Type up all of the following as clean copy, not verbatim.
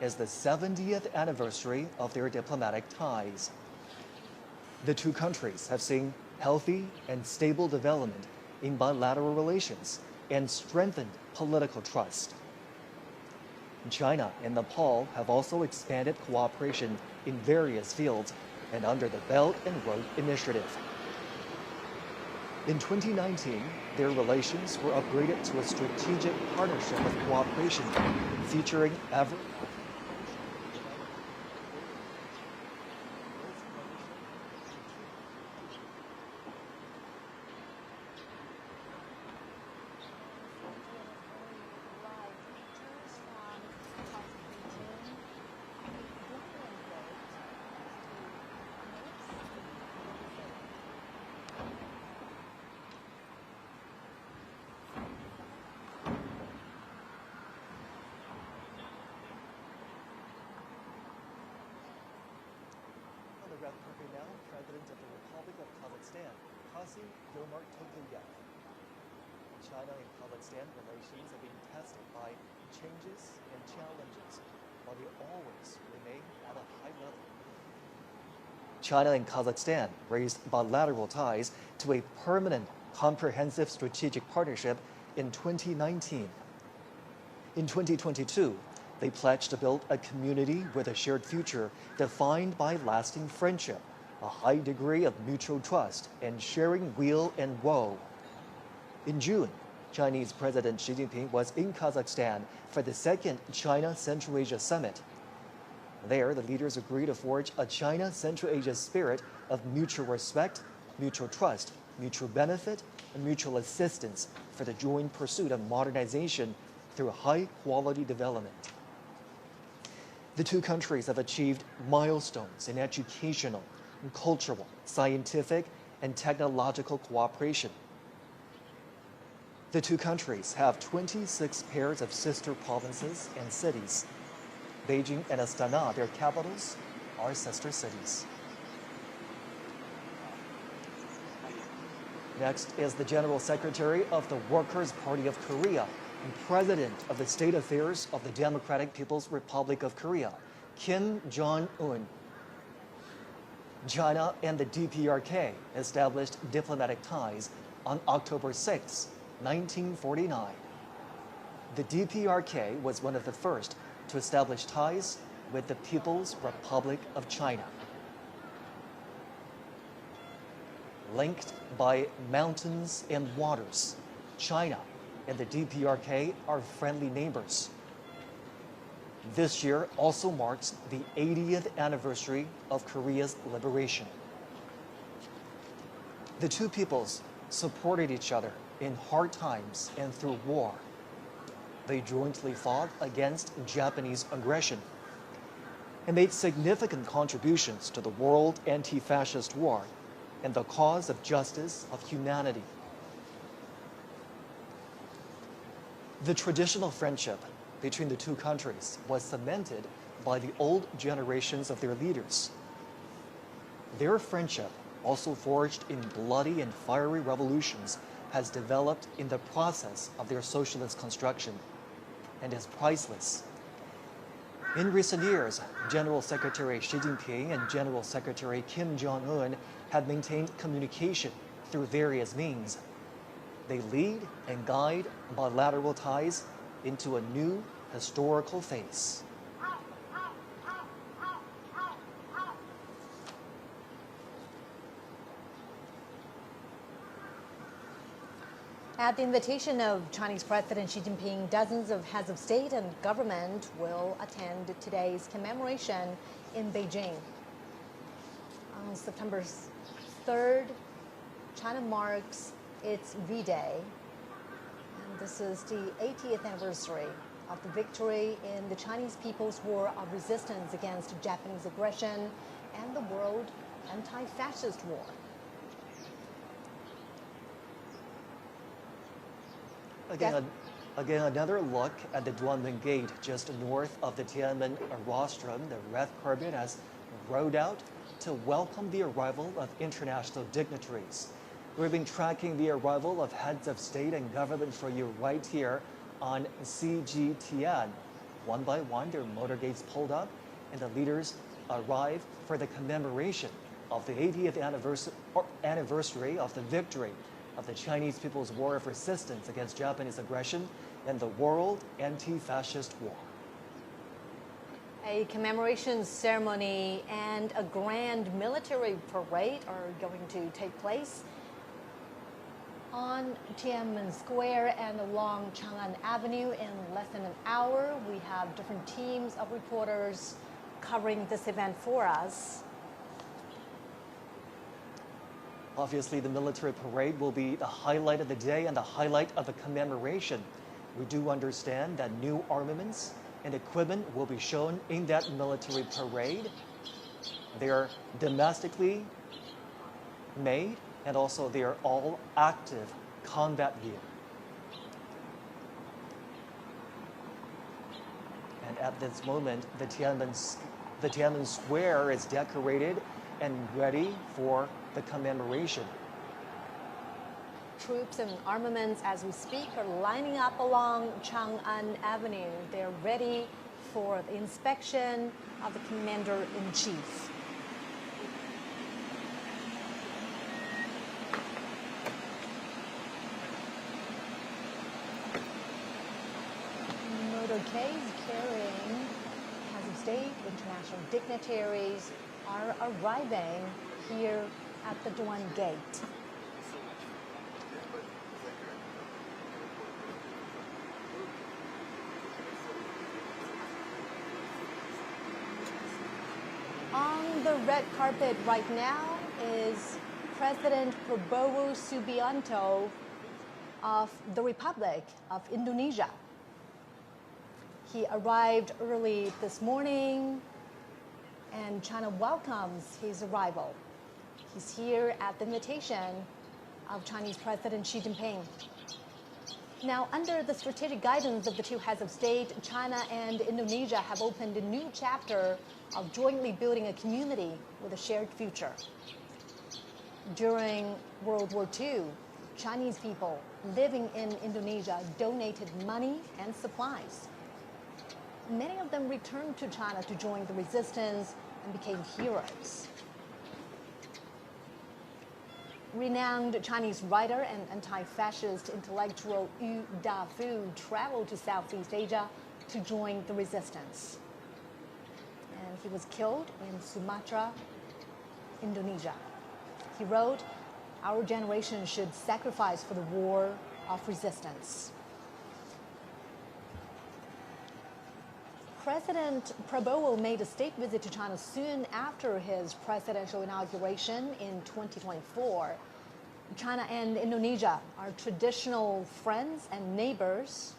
is the 70th anniversary of their diplomatic ties. The two countries have seen healthy and stable development in bilateral relations and strengthened political trust. China and Nepal have also expanded cooperation in various fields and under the Belt and Road Initiative. In 2019, their relations were upgraded to a strategic partnership of cooperation featuring ever now President of the Republic of Kazakhstan, China and Kazakhstan relations have been tested by changes and challenges, but they always remain at a high level. China and Kazakhstan raised bilateral ties to a permanent, comprehensive strategic partnership in 2019. In 2022, they pledged to build a community with a shared future defined by lasting friendship, a high degree of mutual trust, and sharing weal and woe. In June, Chinese President Xi Jinping was in Kazakhstan for the second China-Central Asia Summit. There, the leaders agreed to forge a China-Central Asia spirit of mutual respect, mutual trust, mutual benefit, and mutual assistance for the joint pursuit of modernization through high-quality development. The two countries have achieved milestones in educational, cultural, scientific, and technological cooperation. The two countries have 26 pairs of sister provinces and cities. Beijing and Astana, their capitals, are sister cities. Next is the General Secretary of the Workers' Party of Korea and President of the State Affairs of the Democratic People's Republic of Korea, Kim Jong-un. China and the DPRK established diplomatic ties on October 6, 1949. The DPRK was one of the first to establish ties with the People's Republic of China. Linked by mountains and waters, China and the DPRK are friendly neighbors. This year also marks the 80th anniversary of Korea's liberation. The two peoples supported each other in hard times and through war. They jointly fought against Japanese aggression and made significant contributions to the World Anti-Fascist War and the cause of justice of humanity. The traditional friendship between the two countries was cemented by the old generations of their leaders. Their friendship, also forged in bloody and fiery revolutions, has developed in the process of their socialist construction and is priceless. In recent years, General Secretary Xi Jinping and General Secretary Kim Jong-un have maintained communication through various means. They lead and guide bilateral ties into a new historical phase. At the invitation of Chinese President Xi Jinping, dozens of heads of state and government will attend today's commemoration in Beijing. On September 3rd, China marks its V-Day, and this is the 80th anniversary of the victory in the Chinese People's War of Resistance against Japanese aggression and the World Anti-Fascist War. Again, another look at the Duanmen Gate just north of the Tiananmen rostrum. The red carpet has rolled out to welcome the arrival of international dignitaries. We've been tracking the arrival of heads of state and government for you right here on CGTN. One by one, their motorcades pulled up, and the leaders arrived for the commemoration of the 80th anniversary of the victory of the Chinese People's War of Resistance against Japanese aggression and the World Anti-Fascist War. A commemoration ceremony and a grand military parade are going to take place on Tiananmen Square and along Chang'an Avenue in less than an hour. We have different teams of reporters covering this event for us. Obviously, the military parade will be the highlight of the day and the highlight of the commemoration. We do understand that new armaments and equipment will be shown in that military parade. They are domestically made, and also they are all active combat gear. And at this moment, the Tiananmen Square is decorated and ready for the commemoration. Troops and armaments, as we speak, are lining up along Chang'an Avenue. They're ready for the inspection of the Commander-in-Chief. Motorcades carrying heads of state, international dignitaries are arriving here at the Duan Gate. On the red carpet right now is President Prabowo Subianto of the Republic of Indonesia. He arrived early this morning, and China welcomes his arrival. He's here at the invitation of Chinese President Xi Jinping. Now, under the strategic guidance of the two heads of state, China and Indonesia have opened a new chapter of jointly building a community with a shared future. During World War II, Chinese people living in Indonesia donated money and supplies. Many of them returned to China to join the resistance and became heroes. Renowned Chinese writer and anti-fascist intellectual Yu Dafu traveled to Southeast Asia to join the resistance. And he was killed in Sumatra, Indonesia. He wrote, "Our generation should sacrifice for the war of resistance." President Prabowo made a state visit to China soon after his presidential inauguration in 2024. China and Indonesia are traditional friends and neighbors.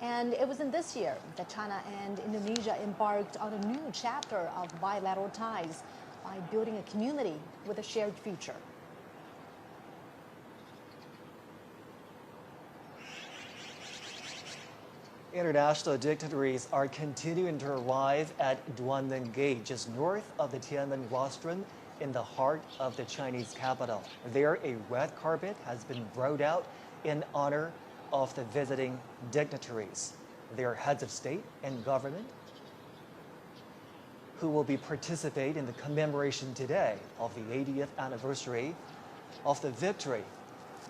And it was in this year that China and Indonesia embarked on a new chapter of bilateral ties by building a community with a shared future. International dignitaries are continuing to arrive at Duanmen Gate, just north of the Tiananmen rostrum in the heart of the Chinese capital. There, a red carpet has been rolled out in honor of the visiting dignitaries. They are heads of state and government who will be participate in the commemoration today of the 80th anniversary of the victory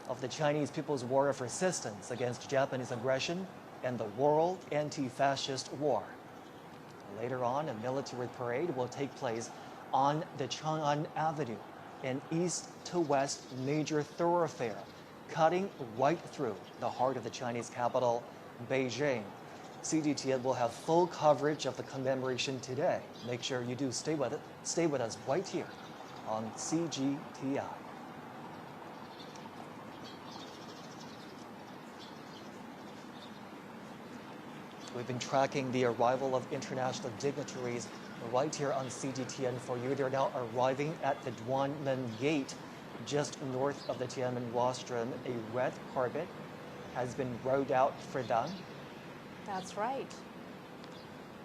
of the Chinese People's War of Resistance against Japanese aggression and the World Anti-Fascist War. Later on, a military parade will take place on the Chang'an Avenue, an east to west major thoroughfare, cutting right through the heart of the Chinese capital, Beijing. CGTN will have full coverage of the commemoration today. Make sure you do stay with us right here on CGTI. We've been tracking the arrival of international dignitaries right here on CGTN for you. They're now arriving at the Duanmen Gate, just north of the Tiananmen rostrum. A red carpet has been rolled out for them. That's right.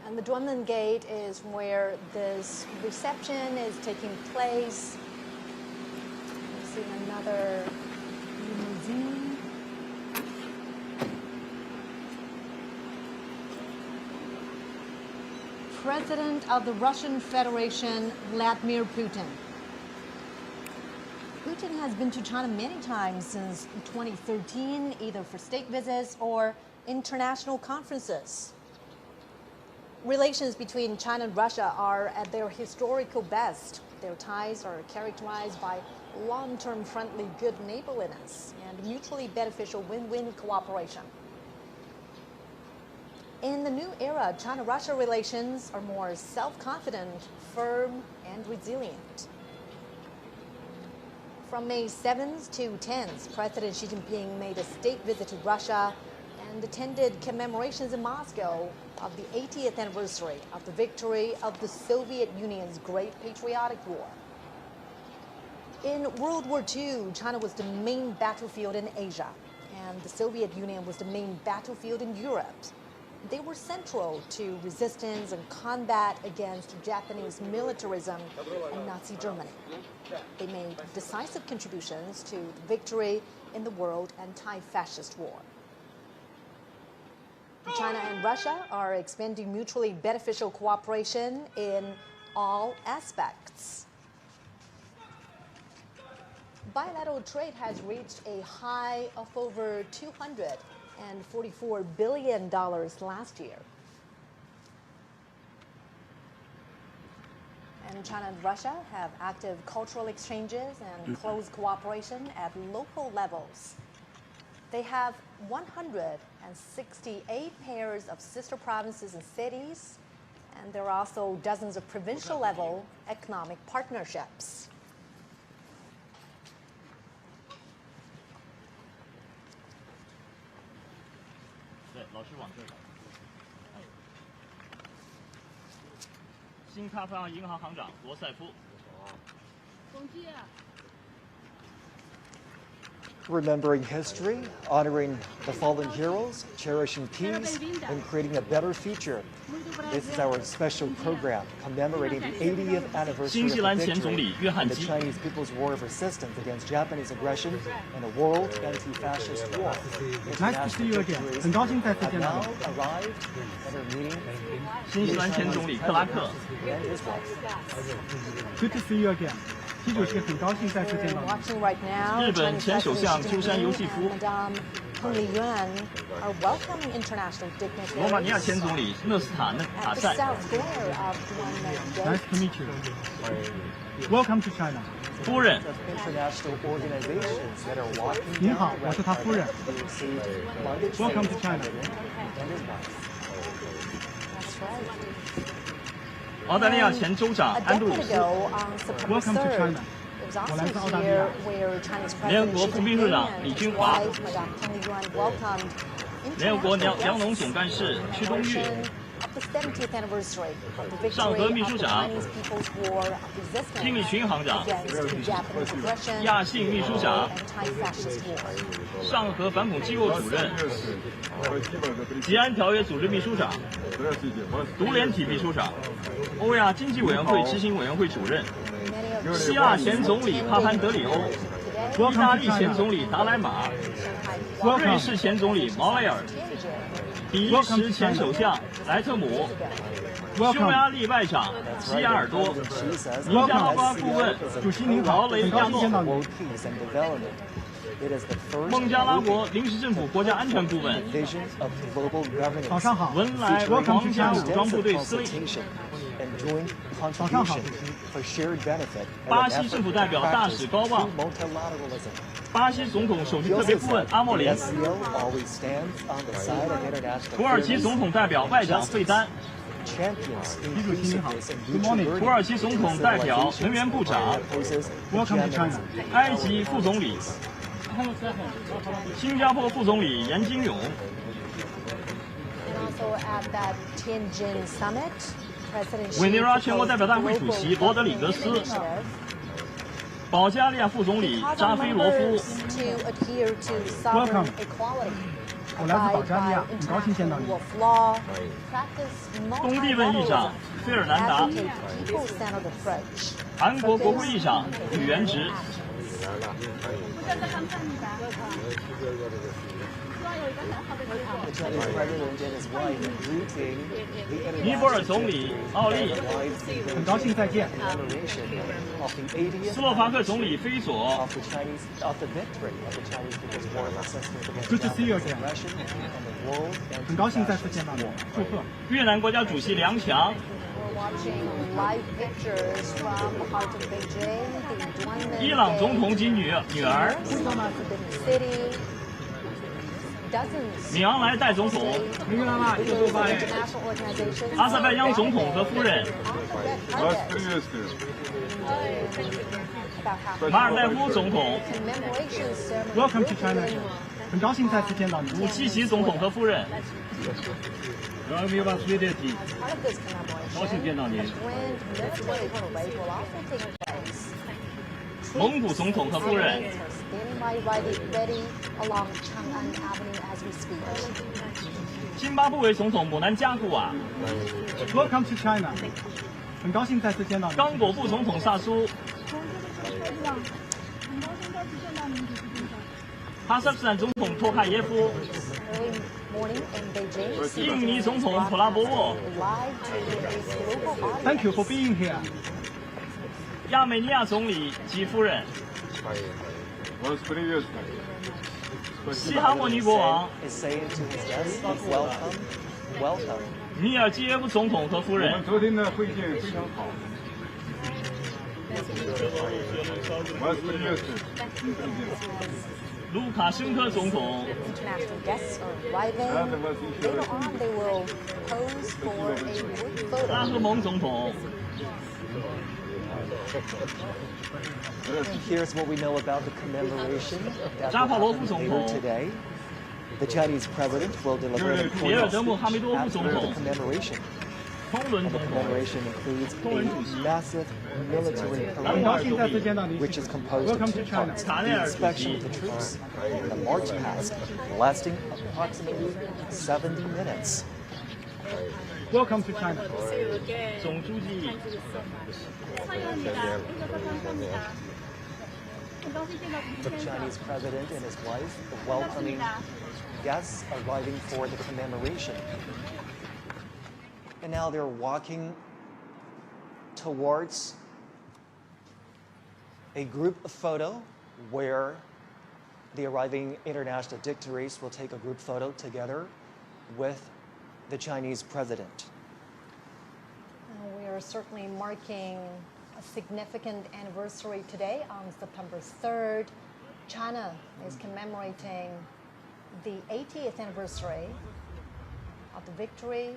And the Duanmen Gate is where this reception is taking place. We've seen another limousine. President of the Russian Federation, Vladimir Putin. Putin has been to China many times since 2013, either for state visits or international conferences. Relations between China and Russia are at their historical best. Their ties are characterized by long-term friendly good neighborliness and mutually beneficial win-win cooperation. In the new era, China-Russia relations are more self-confident, firm, and resilient. From May 7th to 10th, President Xi Jinping made a state visit to Russia and attended commemorations in Moscow of the 80th anniversary of the victory of the Soviet Union's Great Patriotic War. In World War II, China was the main battlefield in Asia, and the Soviet Union was the main battlefield in Europe. They were central to resistance and combat against Japanese militarism and Nazi Germany. They made decisive contributions to the victory in the World Anti-Fascist War. China and Russia are expanding mutually beneficial cooperation in all aspects. Bilateral trade has reached a high of over $244 billion last year. And China and Russia have active cultural exchanges and close cooperation at local levels. They have 168 pairs of sister provinces and cities, and there are also dozens of provincial-level economic partnerships. Remembering history, honoring the fallen heroes, cherishing peace, and creating a better future. This is our special program commemorating the 80th anniversary of the victory in the Chinese People's War of Resistance against Japanese aggression and the World Anti-Fascist War. Nice to see you again. 很高兴再次见到你。 新西兰前总理克拉克。 Good to see you again. 习主席很高兴再次见到你。 日本前首相鸠山由纪夫。 罗马尼亚前总理勒斯塔塞。 Nice to meet you. Welcome to China. 夫人。 您好，我是他夫人。Welcome to China. 澳大利亚前州长安杜鲁斯。 Welcome to China. 我来自澳大利亚。联合国副秘书长李军华。联合国粮农总干事屈冬玉。 上合秘书长、金立群行长、亚信秘书长、上合反恐机构主任、吉安条约组织秘书长、独联体秘书长、欧亚经济委员会执行委员会主任、希腊前总理帕潘德里欧、意大利前总理达莱马、瑞士前总理毛雷尔。 比利时前首相莱特姆，匈牙利外长西亚尔多，尼加拉瓜顾问劳雷亚诺，孟加拉国临时政府国家安全顾问，早上好，文莱皇家武装部队司令，早上好，巴西政府代表大使高旺。 巴西总统首席特别顾问阿莫连，土耳其总统代表外长费丹，习主席您好 ，Good morning。土耳其总统代表能源部长 Welcome to China。埃及副总理，新加坡副总理严金勇。委内瑞拉全国代表大会主席罗德里格斯。 保加利亚副总理扎菲罗夫。Welcome。我来自保加利亚，很高兴见到你。东帝汶议长费尔南达。韩国国会议长宇元直。The Chinese president and his wife greeting the 尼泊尔总理奥利、 很高兴再见。 commemoration of the 80th 斯洛伐克总理菲佐、 of the victory of the Chinese people's war resistance against Good to see you Japanese again. aggression and the world 很高兴再次见到你，祝贺。越南国家主席梁强、 We're watching live pictures from the heart of Beijing, the Duanmen 伊朗总统及女儿、 Forbidden City. Dozens 米昂莱代总统、 international organizations. 阿塞拜疆总统和夫人、 About half 马尔代夫总统、 commemoration ceremony. Welcome to China，很高兴再次见到你。武契奇总统和夫人。 Part of this commemoration, 高兴见到您。 a grand military parade will also take place. 蒙古总统和夫人。 Troops are standing by ready along Chang'an Avenue as we speak. 津巴布韦总统姆南加古瓦、 Welcome to China，很高兴再次见到你。刚果布总统萨苏、 哈萨克斯坦总统托卡耶夫、 Early morning in Beijing. 印尼总统普拉博沃、 Live to a global audience. Thank you for being here。亚美尼亚总理及夫人、 西哈莫尼国王、 is saying to his guests, welcome, welcome. 米尔基耶夫总统和夫人、 昨天的会见非常好。卢卡申科总统、 International guests are arriving. Later on, they will pose for a group 拉 photo. 赫蒙总统、 Here's what we know about the commemoration that Zha will Palofu happen later 总统。 today. The Chinese president will deliver an 别尔 important 德穆哈密 speech 多夫 after 总 the 统、 commemoration. 通伦 And 总 the 统、 commemoration includes a massive military 很 parade, 高兴再次见到你。 which is composed of Welcome two to China。 parts: 卡内 the 尔主 inspection 席 of the troops and the march past, lasting approximately 70 minutes. Welcome to China。总书记、 The Chinese president and his wife welcoming guests arriving for the commemoration. And now they're walking towards a group photo where the arriving international dignitaries will take a group photo together with the Chinese president. We are certainly marking a significant anniversary today on September 3rd. China is commemorating the 80th anniversary of the victory.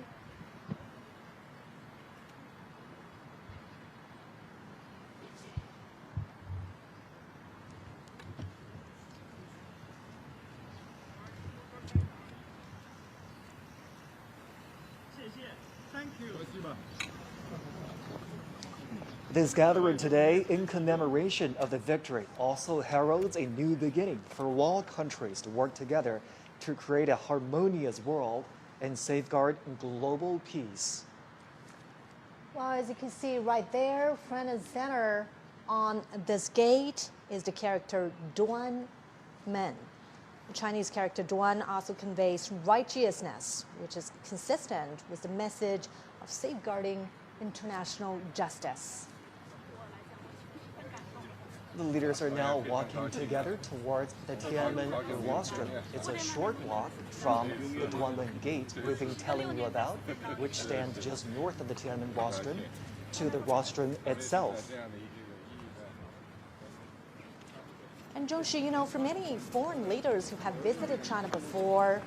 This gathering today in commemoration of the victory also heralds a new beginning for all countries to work together to create a harmonious world and safeguard global peace. Well, as you can see right there, front and center on this gate is the character Duan Men. The Chinese character Duan also conveys righteousness, which is consistent with the message of safeguarding international justice. The leaders are now walking together towards the Tiananmen rostrum. It's a short walk from the Duanmen Gate we've been telling you about, which stands just north of the Tiananmen rostrum, to the rostrum itself. And Zhongxu, you know, for many foreign leaders who have visited China before,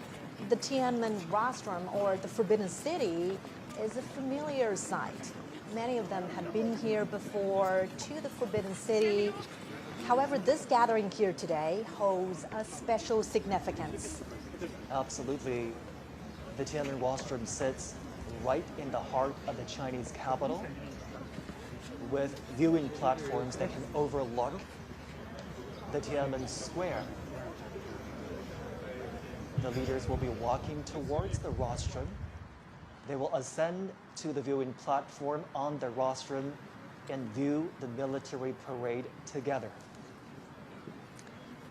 the Tiananmen rostrum, or the Forbidden City, is a familiar sight. Many of them have been here before to the Forbidden City. However, this gathering here today holds a special significance. Absolutely. The Tiananmen rostrum sits right in the heart of the Chinese capital, with viewing platforms that can overlook the Tiananmen Square. The leaders will be walking towards the rostrum. They will ascend to the viewing platform on the rostrum and view the military parade together.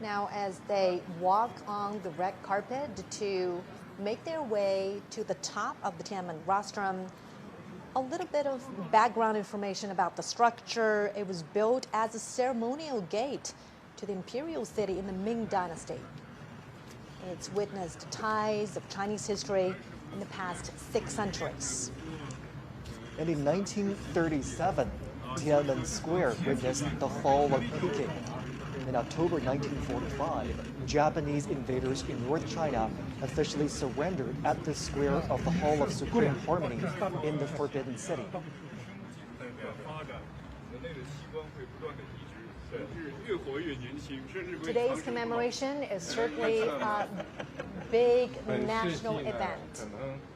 Now, as they walk on the red carpet to make their way to the top of the Tiananmen rostrum, a little bit of background information about the structure. It was built as a ceremonial gate to the imperial city in the Ming Dynasty. It's witnessed ties of Chinese history in the past 6 centuries. And in 1937, Tiananmen Square witnessed the fall of Peking. In October 1945, Japanese invaders in North China officially surrendered at the square of the Hall of Supreme Harmony in the Forbidden City. Today's commemoration is certainly a big national event,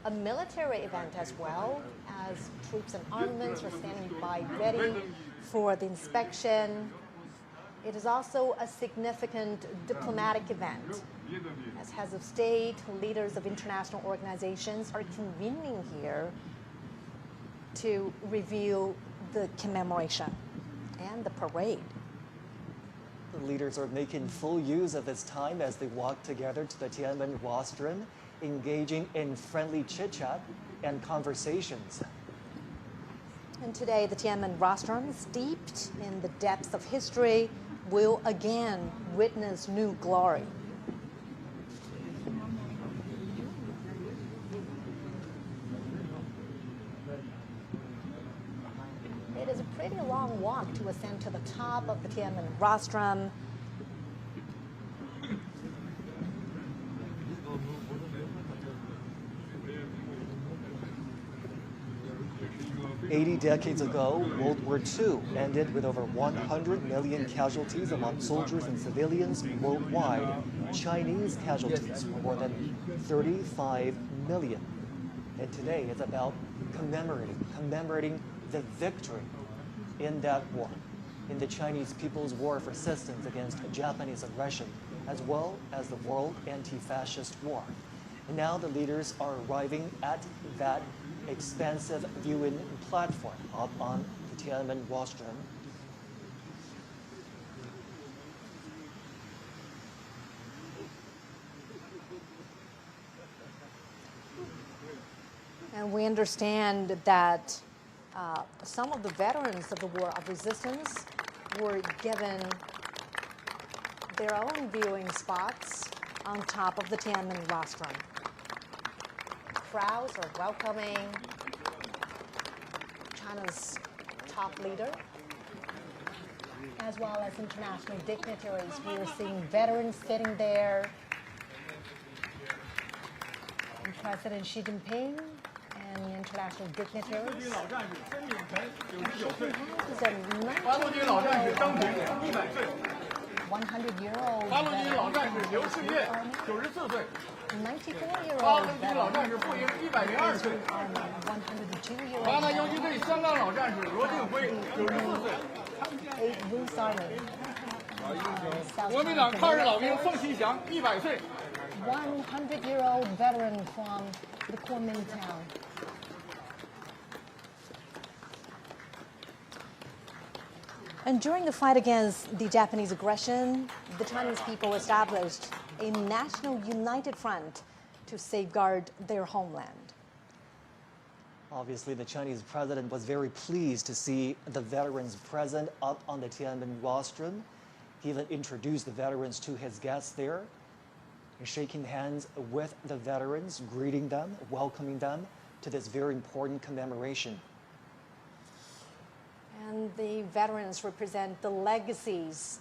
a military event as well, as troops and armaments are standing by ready for the inspection. It is also a significant diplomatic event, as heads of state, leaders of international organizations are convening here to review the commemoration and the parade. The leaders are making full use of this time as they walk together to the Tiananmen rostrum, engaging in friendly chit-chat and conversations. And today, the Tiananmen rostrum, steeped in the depths of history, will again witness new glory. It is a pretty long walk to ascend to the top of the Tiananmen rostrum. "80 decades ago, World War II ended with over 100 million casualties among soldiers and civilians worldwide. Chinese casualties were more than 35 million. And today is about commemorating the victory in that war, in the Chinese People's War of Resistance against Japanese aggression, as well as the World Anti-Fascist War. And now the leaders are arriving at that expansive viewing platform up on the Tiananmen rostrum. And we understand that some of the veterans of the War of Resistance were given their own viewing spots on top of the Tiananmen rostrum. Crowds are welcoming China's top leader, as well as international dignitaries. We are seeing veterans sitting there, and President Xi Jinping and international dignitaries. 100-year-old 94-year-old 102-year-old 华南游击队香港老战士罗定辉94岁。 Bruce Army. 国民党抗日老兵宋其祥100岁。 100-year-old veteran from the Kuomintang. And during the fight against the Japanese aggression, the Chinese people established a national united front to safeguard their homeland. Obviously, the Chinese president was very pleased to see the veterans present up on the Tiananmen rostrum. He even introduced the veterans to his guests there, shaking hands with the veterans, greeting them, welcoming them to this very important commemoration. And the veterans represent the legacies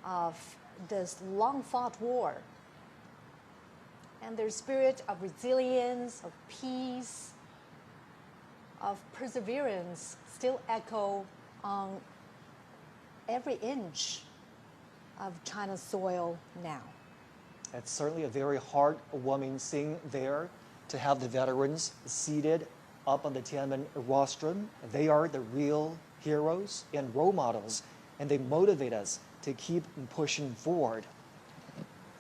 of this long-fought war. And their spirit of resilience, of peace, of perseverance still echo on every inch of China's soil now. It's certainly a very heartwarming scene there to have the veterans seated up on the Tiananmen rostrum. They are the real heroes and role models, and they motivate us to keep pushing forward.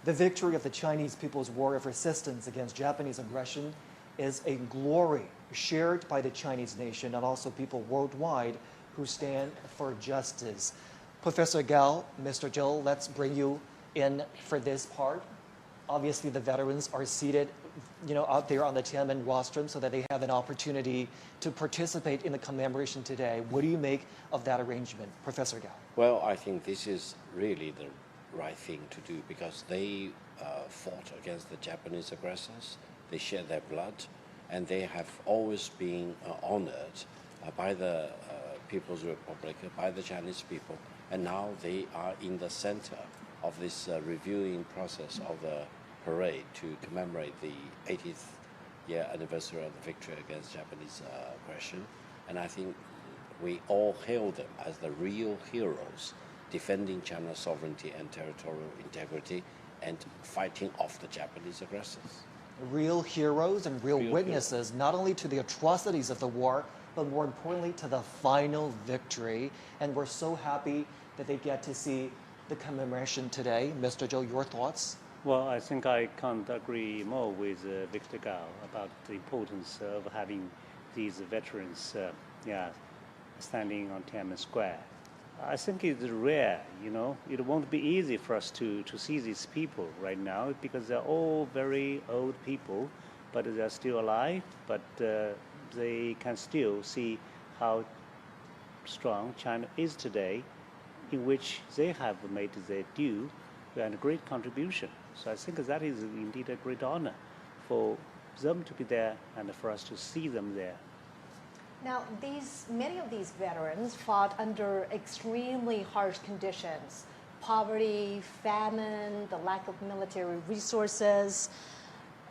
The victory of the Chinese People's War of Resistance against Japanese aggression is a glory shared by the Chinese nation and also people worldwide who stand for justice. Professor Gao, Mr. Zhou, let's bring you in for this part. Obviously, the veterans are seated, out there on the Tiananmen rostrum so that they have an opportunity to participate in the commemoration today. What do you make of that arrangement, Professor Gao? Well, I think this is really the right thing to do because they fought against the Japanese aggressors. They shed their blood, and they have always been honored by the People's Republic, by the Chinese people, and now they are in the center of this reviewing process of the parade to commemorate the 80th year anniversary of the victory against Japanese aggression. And I think we all hail them as the real heroes defending China's sovereignty and territorial integrity and fighting off the Japanese aggressors. Real heroes and real witnesses, not only to the atrocities of the war, but more importantly to the final victory. And we're so happy that they get to see the commemoration today. Mr. Zhou, your thoughts? Well, I think I can't agree more with Victor Gao about the importance of having these veterans standing on Tiananmen Square. I think it's rare, It won't be easy for us to see these people right now because they're all very old people, but they're still alive, but they can still see how strong China is today, in which they have made their due and a great contribution. So I think that is indeed a great honor for them to be there and for us to see them there. Now, many of these veterans fought under extremely harsh conditions: poverty, famine, the lack of military resources.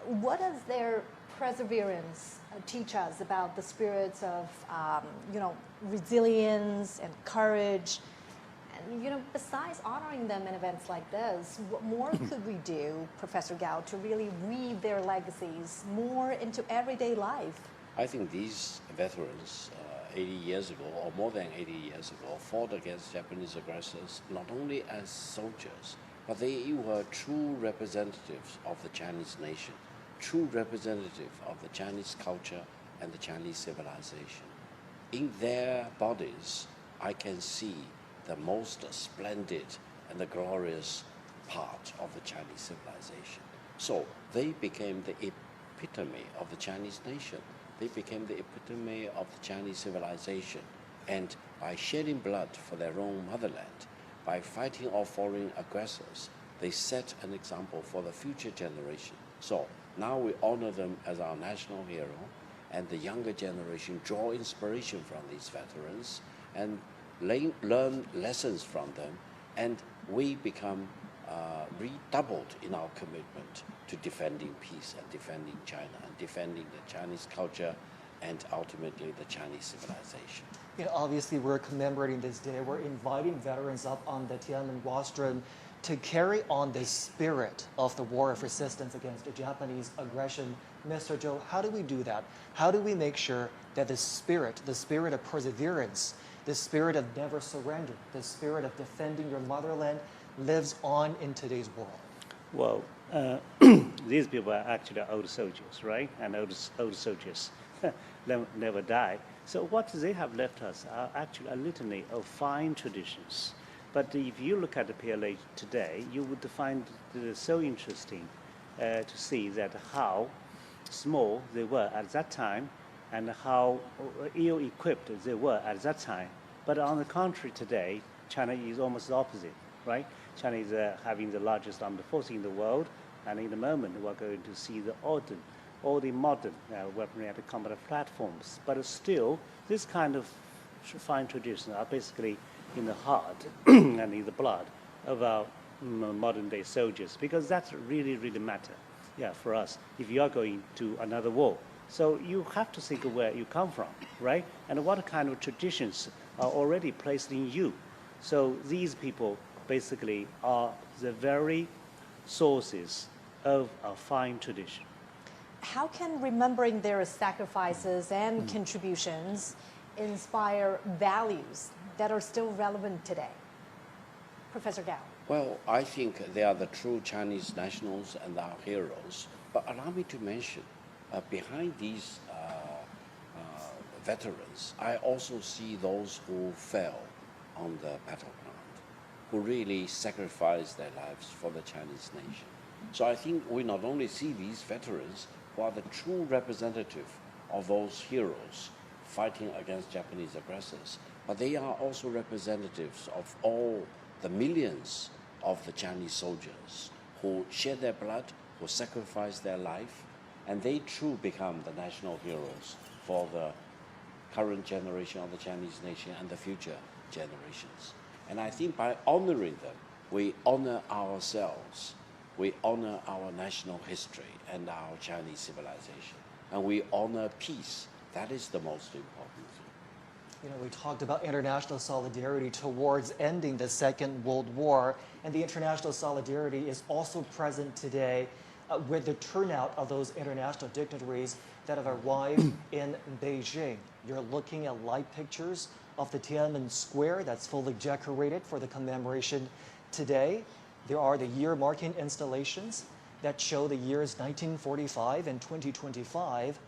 What does their perseverance teach us about the spirits of, resilience and courage? And, besides honoring them in events like this, what more could we do, Professor Gao, to really weave their legacies more into everyday life? I think these veterans 80 years ago, or more than 80 years ago, fought against Japanese aggressors not only as soldiers, but they were true representatives of the Chinese nation, true representative of the Chinese culture and the Chinese civilization. In their bodies, I can see the most splendid and the glorious part of the Chinese civilization. So they became the epitome of the Chinese nation. They became the epitome of the Chinese civilization. And by shedding blood for their own motherland, by fighting off foreign aggressors, they set an example for the future generation. So now we honor them as our national hero, and the younger generation draw inspiration from these veterans and learn lessons from them, and we become redoubled in our commitment to defending peace and defending China and defending the Chinese culture and ultimately the Chinese civilization. Obviously, we're commemorating this day. We're inviting veterans up on the Tiananmen rostrum to carry on the spirit of the war of resistance against the Japanese aggression. Mr. Zhou, how do we do that? How do we make sure that the spirit of perseverance, the spirit of never surrender, the spirit of defending your motherland lives on in today's world? Well, these people are actually old soldiers, right? And old soldiers never die. So what they have left us are actually a litany of fine traditions. But if you look at the PLA today, you would find it so interesting to see that how small they were at that time and how ill-equipped they were at that time. But on the contrary, today, China is almost the opposite, right? China is having the largest armed force in the world, and in a moment we're going to see all the modern weaponry and combat platforms. But still, this kind of fine traditions are basically in the heart and in the blood of our modern-day soldiers, because that really, really matter, for us if you are going to another war. So you have to think of where you come from, right? And what kind of traditions are already placed in you. So these people basically are the very sources of a fine tradition. How can remembering their sacrifices and contributions inspire values that are still relevant today? Professor Gao. Well, I think they are the true Chinese nationals and our heroes. But allow me to mention, behind these veterans, I also see those who fell on the battleground. who really sacrificed their lives for the Chinese nation. So I think we not only see these veterans who are the true representative of those heroes fighting against Japanese aggressors, but they are also representatives of all the millions of the Chinese soldiers who shed their blood, who sacrificed their life, and they too become the national heroes for the current generation of the Chinese nation and the future generations. And I think by honoring them, we honor ourselves, we honor our national history and our Chinese civilization, and we honor peace. That is the most important thing. You know, we talked about international solidarity towards ending the Second World War, and the international solidarity is also present today with the turnout of those international dignitaries that have arrived in Beijing. You're looking at live pictures of the Tiananmen Square that's fully decorated for the commemoration today. There are the year-marking installations that show the years 1945 and 2025.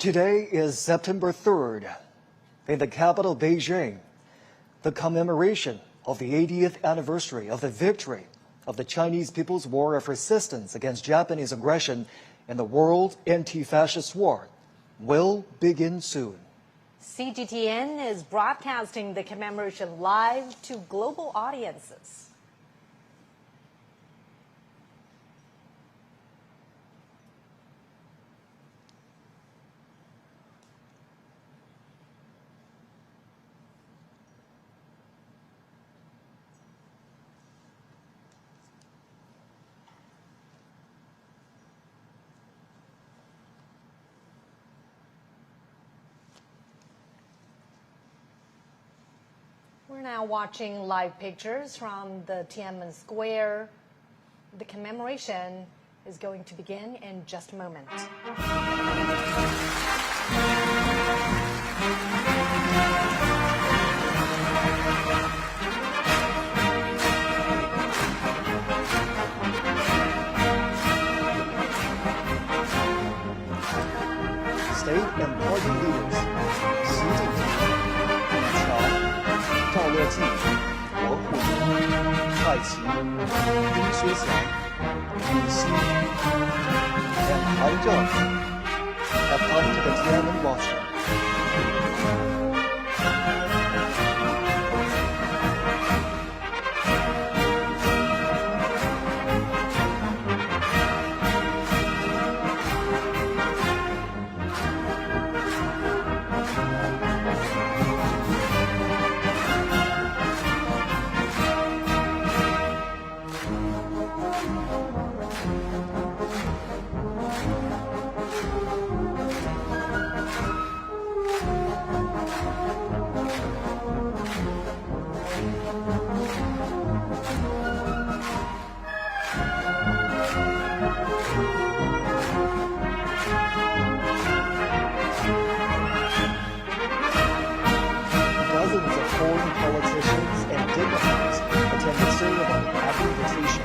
Today is September 3rd. In the capital, Beijing, the commemoration of the 80th anniversary of the victory of the Chinese People's War of Resistance against Japanese aggression in the World Anti-Fascist War will begin soon. CGTN is broadcasting the commemoration live to global audiences. We're now watching live pictures from the Tiananmen Square. The commemoration is going to begin in just a moment. State and party leaders, Xi Jinping, 赵乐际、罗虎、蔡奇、丁薛祥、李希 and Han Zheng have come to the Tiananmen rostrum. Dozens of foreign politicians and dignitaries attend the ceremony at the invitation.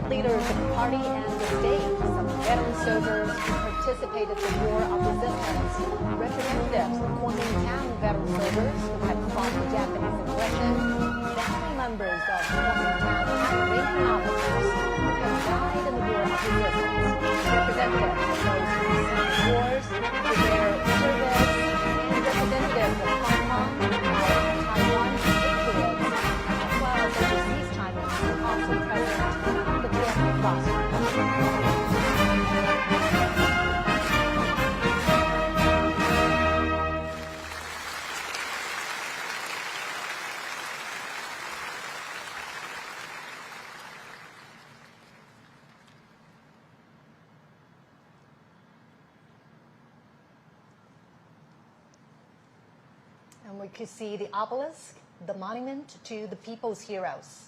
Leaders of the party and the state, some veteran soldiers who participated in the War of Resistance, representatives of Kuomintang veteran soldiers who had fought the Japanese aggression, family members of Kuomintang and ranking officers who had died in the War of Resistance, representatives of those who received awards for their service, and representatives of Hong Kong, Taiwan patriots, as well as overseas Chinese also present on the Tiananmen rostrum. And we could see the obelisk, the monument to the people's heroes.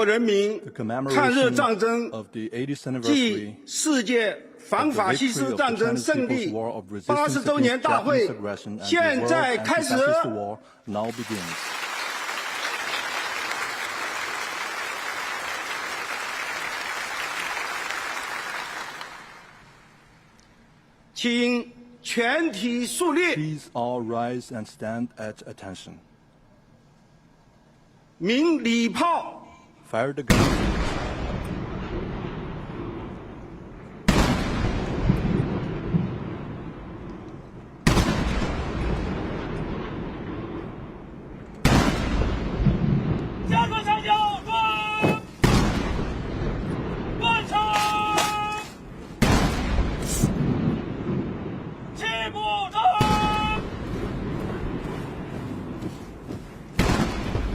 The commemoration of the 80th anniversary of the victory of the Chinese People's War of Resistance against Japanese aggression and the World Anti-Fascist War now begins. Please all rise and stand at attention. Fire the gun.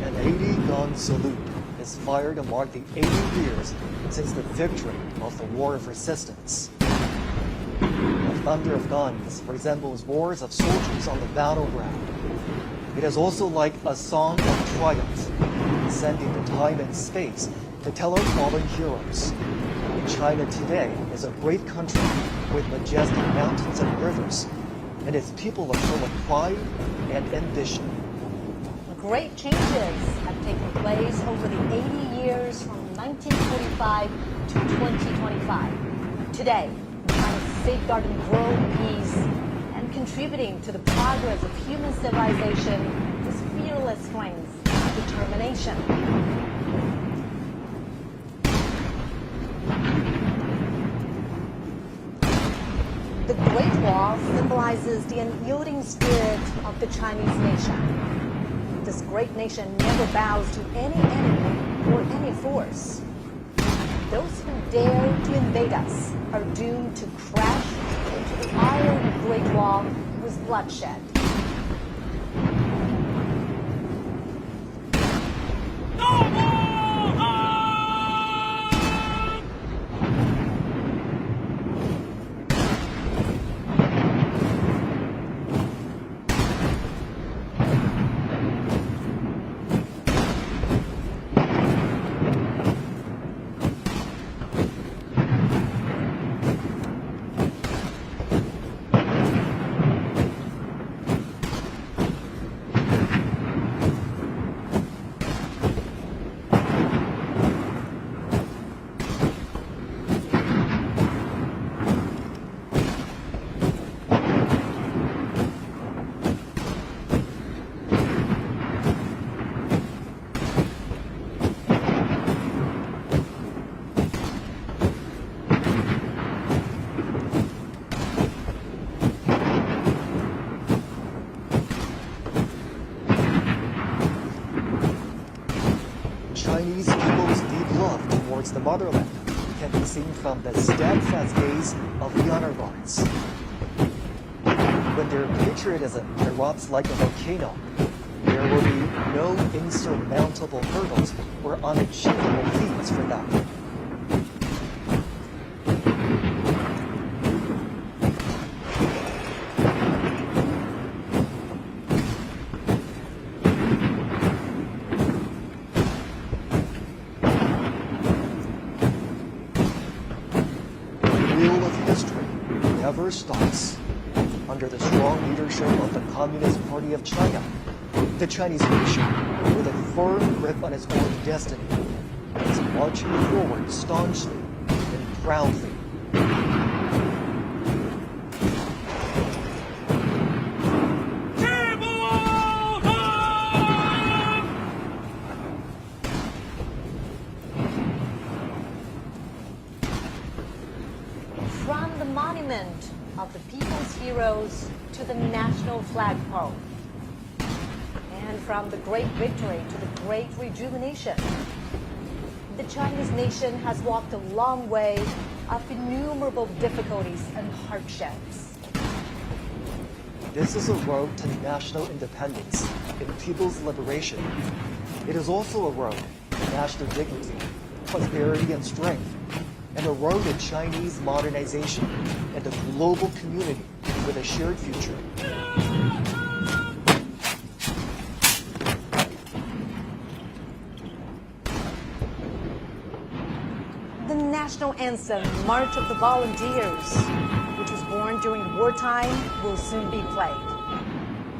An 80-gun salute is fired to mark the 80 years since the victory of the War of Resistance. The thunder of guns resembles roars of soldiers on the battleground. It is also like a song of triumph, sending the time and space to tell our fallen heroes. China today is a great country with majestic mountains and rivers, and its people are full of pride and ambition. Great changes have taken place over the 80 years from 1945 to 2025. Today, China is safeguarding world peace and contributing to the progress of human civilization with fearless strength and determination. The Great Wall symbolizes the unyielding spirit of the Chinese nation. This great nation never bows to any enemy or any force. Those who dare to invade us are doomed to crash into the iron Great Wall with bloodshed. Chinese people's deep love towards the motherland can be seen from the steadfast gaze of the honor guards. When their patriotism erupts like a volcano, there will be no insurmountable hurdles or unachievable feats for them. Never stops. Under the strong leadership of the Communist Party of China, the Chinese nation, with a firm grip on its own destiny, is marching forward staunchly and proudly. the monument of the people's heroes to the national flagpole. And from the great victory to the great rejuvenation, the Chinese nation has walked a long way of innumerable difficulties and hardships. This is a road to national independence and people's liberation. It is also a road to national dignity, prosperity, and strength, and a road to Chinese modernization and a global community with a shared future. The national anthem, March of the Volunteers, which was born during wartime, will soon be played.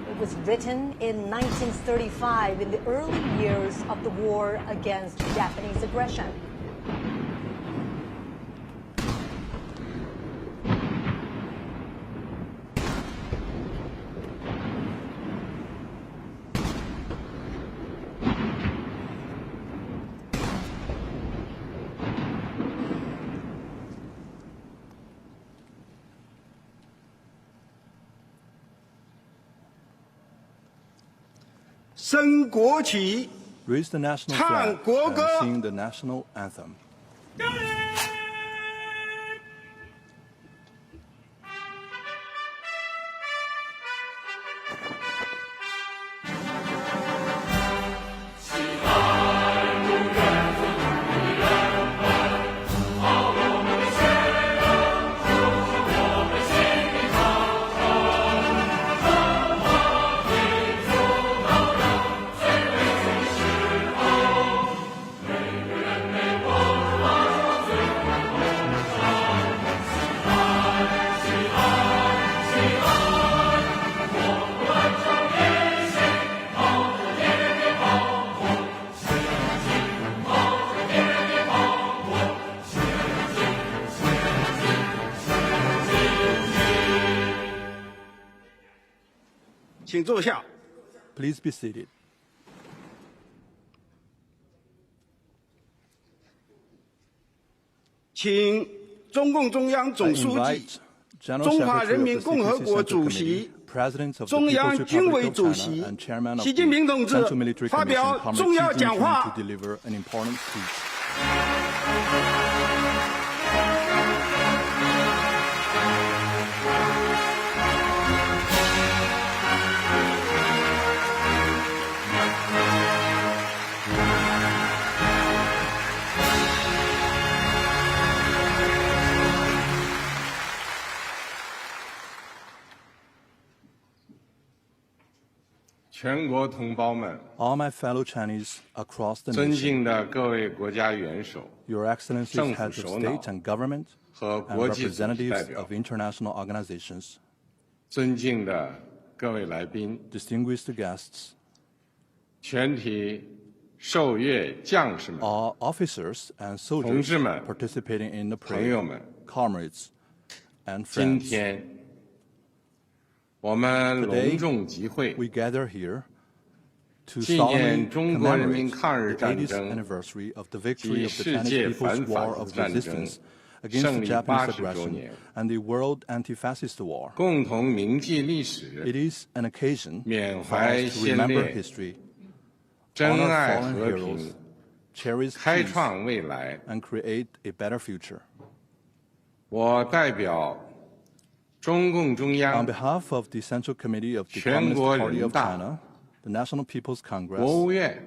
It was written in 1935 in the early years of the war against Japanese aggression. Raise the national flag and sing the national anthem. Please be seated. I invite General Secretary of the 62nd Committee, President of the People's Republic of China, and Chairman of the Central Military Commission, Comrade Xi Jinping, to deliver an important speech. 全国同胞们， All my fellow Chinese across the 尊 nation, 敬的各位国家元首 Your Excellencies, 政府 heads of 首脑 state and government, 和 and 国际组织代 representatives 表 of，international organizations, 尊敬的各位来宾， distinguished guests, 全体受阅将士们、 all officers and 同 soldiers 志们、 participating in the 朋友 parade, 们， comrades, and 今 friends. 天我们隆重集会， We gather here to 纪 solemnly 念中国人民 commemorate 抗日 the 战 80th 争 anniversary of the victory 及 of the 世 Chinese 界 People's 反法 War 西 of 战争 Resistance against 胜 the 利 Japanese 80周 aggression 年， and the World Anti-Fascist War. 共同铭记历史， It is an occasion 缅 for 怀 us to 先 remember 烈， history, 珍 honor 爱 fallen 和 heroes, 平， cherish 开 peace, 创未来。 and create a better future. 我代表中共中 On 央、 behalf of the Central Committee of the 全国 Communist Party 人 of 大、 China, the National People's 国 Congress, 务院、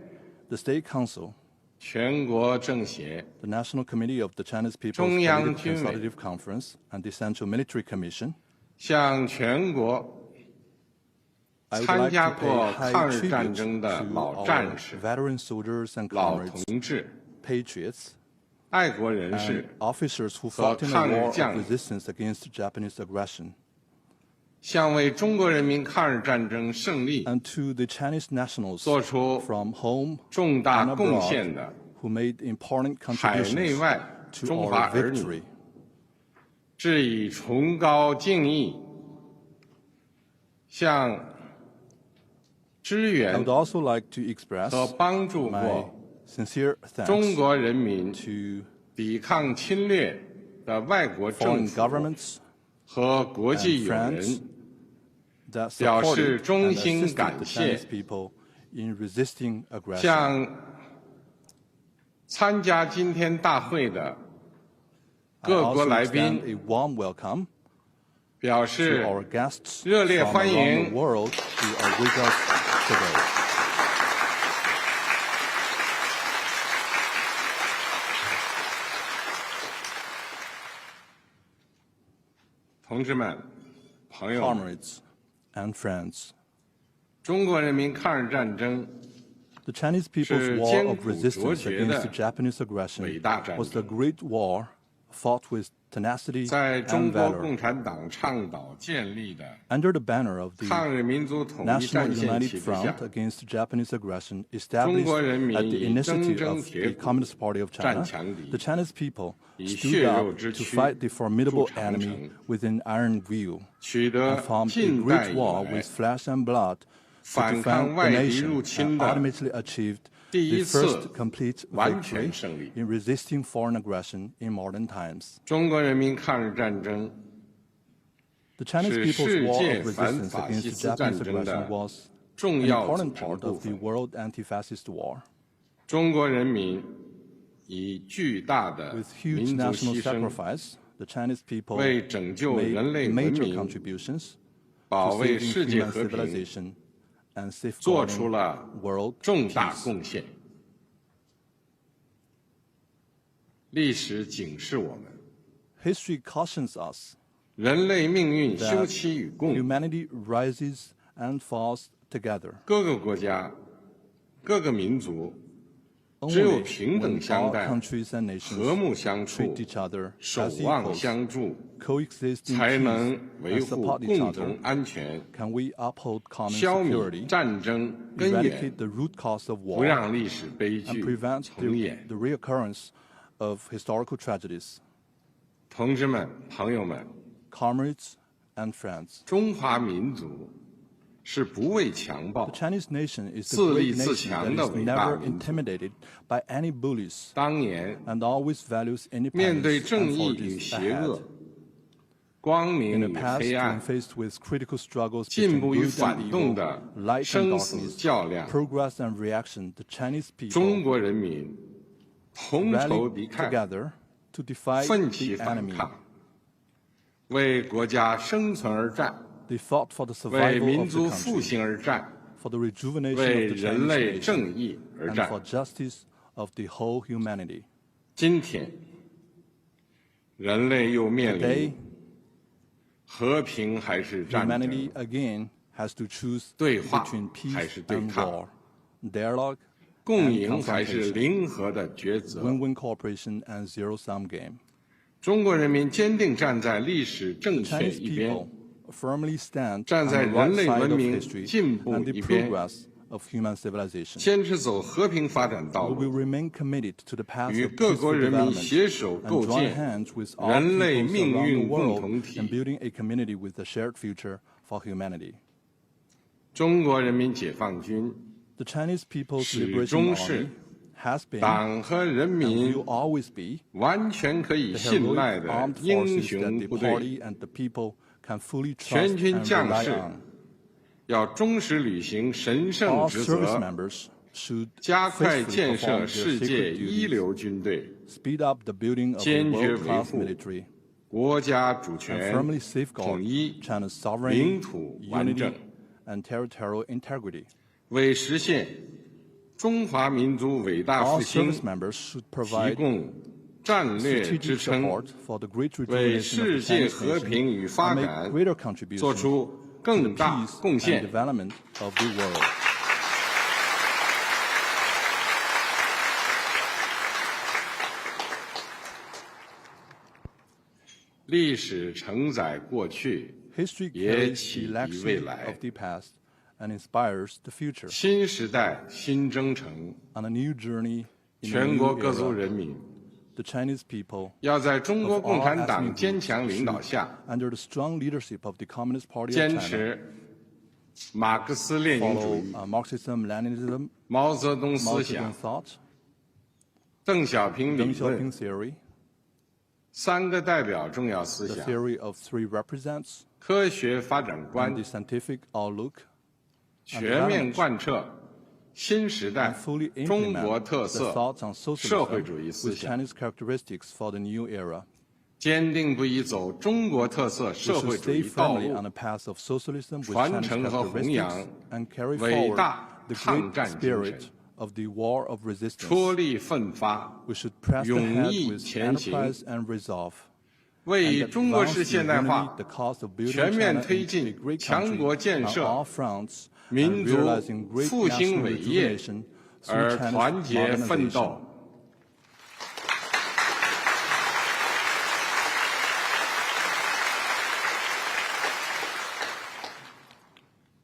the State Council, 全国政协、 the National Committee of the Chinese People's 中央 Political 军委 Consultative Conference, and the Central Military Commission, 向全国 I would 参 like 加 to 过 pay high 抗日 tribute 战争的 to 老 our 战士、 veteran soldiers and 老 comrades, 同志、 patriots, 爱国人 and 士， officers who fought in the 抗日 war of 将领。 resistance against Japanese aggression, 向为中国人民抗日战争胜利 and to the Chinese nationals 做出 from home 重大 and 贡 abroad 献的 who made important 海内 contributions 外 to 中华 our 儿女 victory. 致以崇高敬意，向支 I 援 would also like to express 和帮助 my 过 sincere 中 thanks 国人民 to 抵抗侵略的外国政 foreign 府 governments 和国际友人 that 表示 supported 衷 and 心 assisted 感 the 谢 Chinese people in resisting aggression. 向参加今天大会的 I 各国 also 来 extend 宾 a warm welcome 表 to 示 our guests 热烈 from 欢 around 迎 the world who are with us today. 同志们、朋友们， Comrades and friends, 中国人民抗日战争 the Chinese people's 是 war 艰 of 苦卓 resistance 绝 against 的 the Japanese aggression 伟大战 was the 争， great war fought with tenacity 在 and 中国 valor 共产党倡导建立的 under the banner of the 抗日民族统一 National 战线 United 旗帜下 Front， against Japanese aggression 中 established 国人民 at the 以铮 initiative 铮 of 铁 the 骨 Communist Party of 战 China, 强敌， the Chinese people 以 stood 血肉 up 之 to 躯 fight the 筑 formidable 长 enemy 城， within iron view, 取得 and formed a 近代 great 以 war 来 with flesh and blood to 反抗 defend the 外敌入 nation, 侵 and 的 ultimately achieved 第 the 一次 first complete 完全 victory 胜利。 in resisting foreign aggression in modern times. 中国人民抗日战争 The Chinese 是 people's 世 war 界 of 反 resistance 法 against 西 the 斯战 Japanese 争 aggression 的 was 重 an 要组 important 成 part 部 of the 分。 world anti-fascist war. 中国人民以巨大的 With huge 民族 national 牺牲， sacrifice, the Chinese people 为拯救 made 人类文 major 明、 contributions 保 to 卫 saving 世界 human 和平 civilization and 做出 safeguarding 了 world 重大 peace. 贡献。历史警示我们， History cautions us 人类命运 that 休戚与共， humanity rises and falls together. 各个国家、各个民族只 Only 有平等 when 相 all 待、 countries and nations 和睦相处 treat each other 守 as 望 equals, 相助， coexist in 才 peace 能维 and 护 support each 共 other, 同安全， can we uphold common 消灭 security, 战争根源， eradicate the root cause of 不 war, 让历史悲 and 剧 prevent 重演。 the reoccurrence of historical tragedies. 同志们、朋友们， Comrades and friends, 中华民族是不畏强暴 the，Chinese nation is the 自立 great 自 nation 强 that 的 is 伟大 never 民族。 intimidated by any bullies 当年 and always values 面对 independence 正 and 义与 forges 邪恶 ahead. 光 In 明 the 与 past, 黑暗 when faced with critical struggles 进 between 步与 good 反 and 动 evil, 的 light and 生死 darkness, 较量， progress and reaction, the Chinese 中 people 国人民同仇敌 rallied 忾， together to defy 奋 the 起反 enemy. 抗，为国家生存而战， They fought for the 为 survival 民 of 族 the 复 country, 兴而战， for the rejuvenation 为 of the 人 Chinese 类 nation, 正义而 and 战。 for justice of the whole humanity. 今天，人类又面 Today, 临和平还是战争 humanity again has to choose 对话 between 还 peace 是对 and 抗 war, dialogue 共 and 赢还是 confrontation, 零和的抉择。 win-win cooperation and zero-sum game. 中国人民坚定站在历史正确 Chinese 一边 people，firmly stand 站 on 在 the right 人类 side 文 of 明 history 进步 and the 一边， progress of human civilization. 坚持走和平发展道 We 路， will remain committed to the path 与 of 各国 peaceful 人民 development 携手 and 构 join 建 hands with all 人类 peoples 命 around 运 the 共 world 同体 and building a community with a shared future for humanity. 中国人民解放军 The Chinese People's 始 Liberation 终 Army 是 has been 党和人 and 民 will always be 完全可以 the 信赖 heroic 的 armed 英 forces that 雄 the 部队， party and the people can fully 全 trust 军 and 将 rely 士 on. 要忠实履行神圣 All 职 service 责， members should 加快 faithfully 建设 perform 世 their 界 sacred 一 duties, 流军队， speed up the building of a 坚决维 world-class 护 military, 国家主 and 权 firmly 统 safeguard 一， China's 领 sovereignty, 土完 unity, 整， and territorial integrity. 为实现中华民族伟大 All 复兴 service members should 提 provide 供战略支 strategic 撑， support for the great 为 rejuvenation 世 of the 界 Chinese 和平与 nation 发 and 展 make greater 做 contributions 出 to the 更大 peace 贡 and 献。 development of the world. 历史承载过去， History 也 carries 启 the 迪未 legacy 来 of。the past and inspires the future. 新时代新征程， On a new journey in a 全国 new 各族 era, 人民 the Chinese people 要在中国 of 共 all 产 ethnic 党 groups 坚强领导 should, 下， under the strong leadership of the Communist Party of 坚 China, 持马克思列宁主 follow 义、 Marxism, Leninism, 毛泽东 Mao 思 Zedong 想、 thought, 邓小平理 Deng 论 Xiaoping theory, 三个代表重要思 The 想： theory of three represents 科学发展 and 观 the scientific outlook 全面贯彻新时代 and fully 中国 implement 特 the 色 thoughts on 社会 socialism 主义 with 思想， Chinese characteristics for the new era. 坚定不移走中国特色 We 社 should 会主 stay 义道 firmly 路 on，the path of socialism with 传 Chinese 承和弘扬 characteristics and carry 伟 forward 大 the 抗 great 战精 spirit 神， of the war of 出 resistance. 力奋发， We should press 勇 ahead 毅 with 前行， enterprise and resolve. 为 And 中国 advance 式 the 现代 unity, 化 the cause of building 全面 China 推 into a 进 great 强国 country 建 on 设 all fronts 民 and 族 realizing great 复兴 national 伟业 rejuvenation 而 through 团 China's 结奋 modernization. 斗。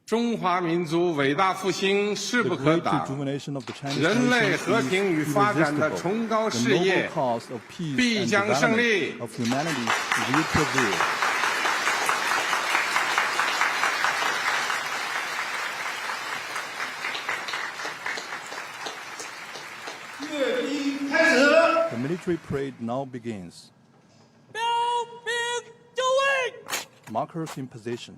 中华民族伟大复兴势 The 不可 great 挡， rejuvenation of the Chinese 人类 nation 和平与 is 发展的 irresistible. 崇高 The 事业 noble cause of peace 必 and 将胜利 development of humanity will prevail. 阅兵开始。 The military parade now begins. Markers in position.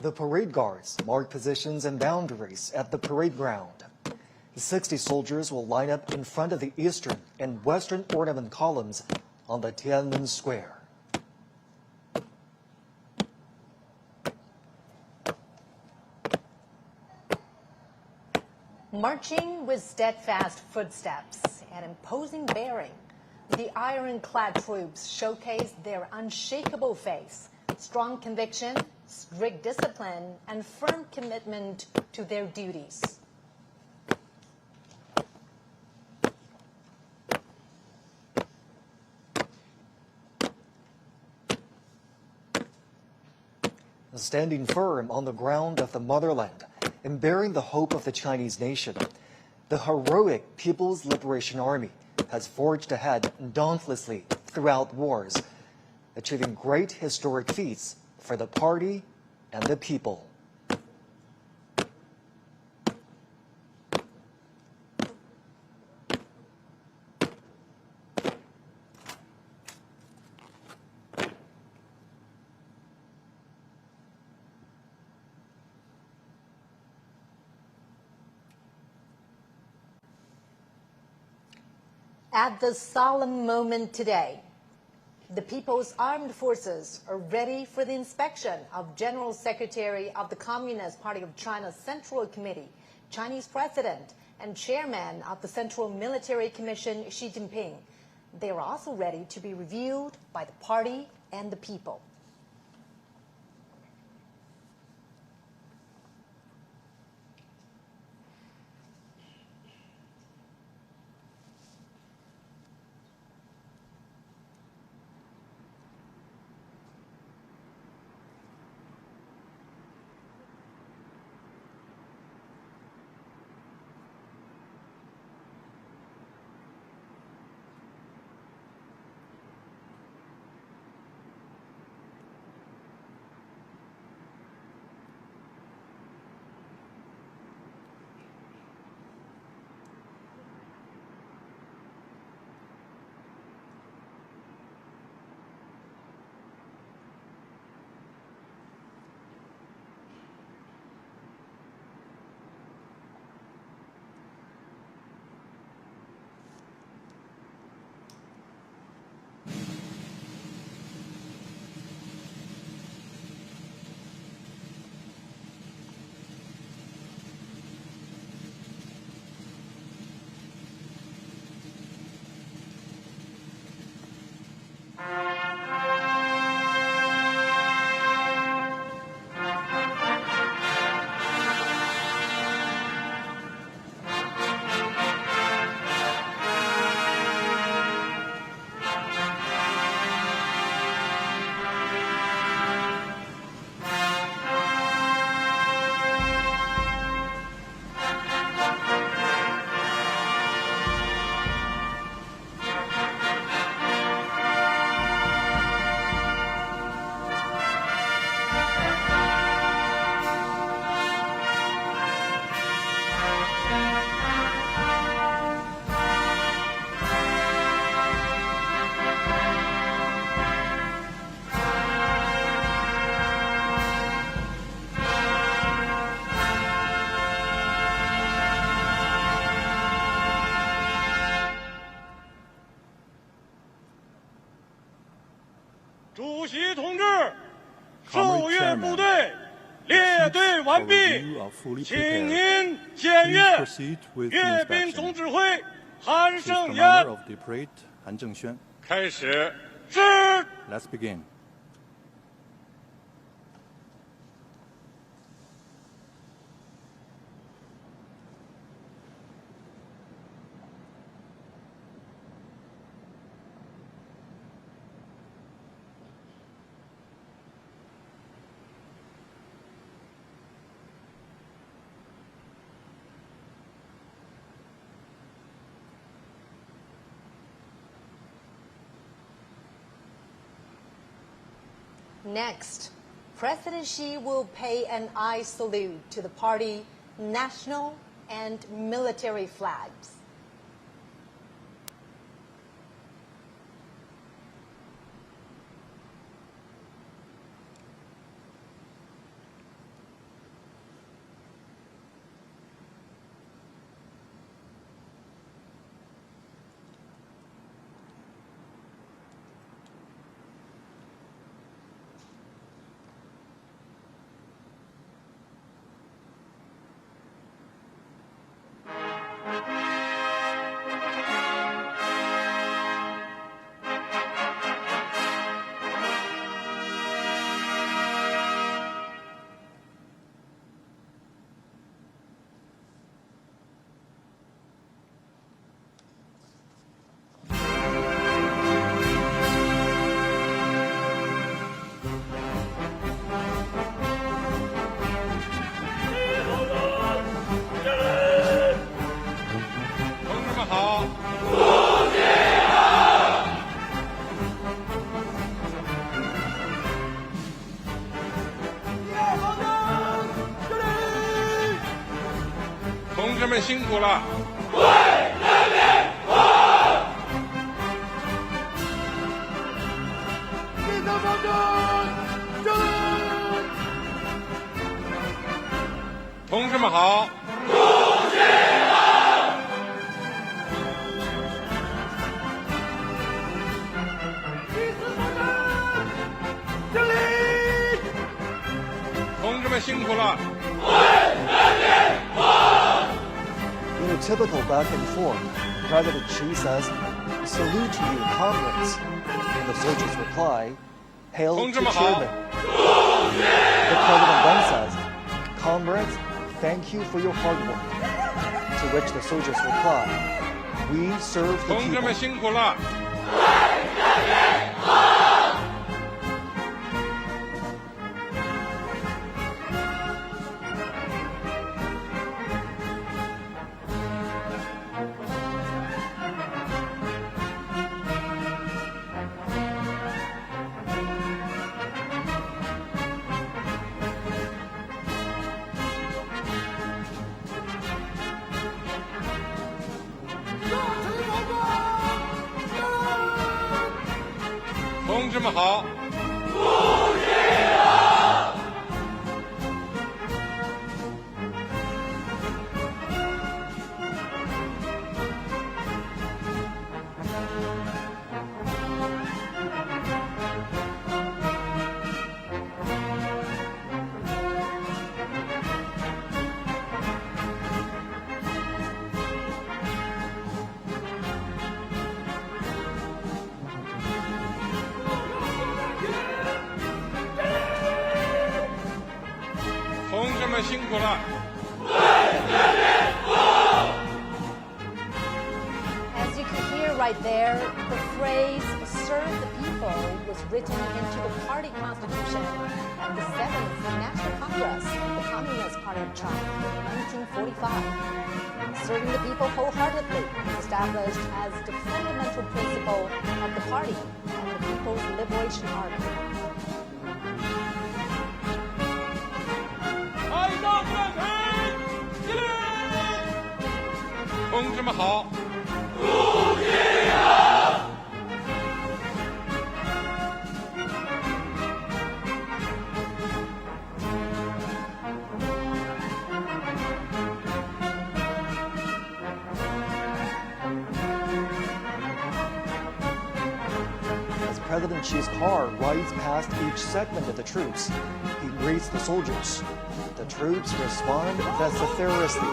The parade guards mark positions and boundaries at the parade ground. The 60 soldiers will line up in front of the eastern and western ornament columns on the Tiananmen Square. Marching with steadfast footsteps and imposing bearing, the ironclad troops showcase their unshakable faith, strong conviction, strict discipline, and firm commitment to their duties. Standing firm on the ground of the motherland and bearing the hope of the Chinese nation, the heroic People's Liberation Army has forged ahead dauntlessly throughout wars, achieving great historic feats for the party and the people. At the solemn moment today, the People's Armed Forces are ready for the inspection of General Secretary of the Communist Party of China's Central Committee, Chinese President, and Chairman of the Central Military Commission, Xi Jinping. They are also ready to be reviewed by the party and the people. 完毕， 请您检阅阅兵总指挥韩胜言。开始。是。Let's begin. Next, President Xi will pay an eye salute to the party national and military flags.辛苦了！为人民服务！地上方针，敬礼！同志们好！主席好！第四方针，敬礼！同志们辛苦了！为人民服务！ In a typical back and forth, President Xi says, "Salute to you, comrades." And the soldiers reply, "Hail to chairman." The president then says, "Comrades, thank you for your hard work." To which the soldiers reply, "We serve the people." 同志们辛苦了。 同志们好！主席好！辛苦了！为人民服务！ As you can hear right there, the phrase "serve the people" was written into the party constitution at the 7th National Congress of the Communist Party of China in 1945. Serving the people wholeheartedly was established as the fundamental principle of the party and the People's Liberation Army. 同志们好！主席好！ As President Xi's car rides past each segment of the troops, he greets the soldiers. The The troops respond vociferously,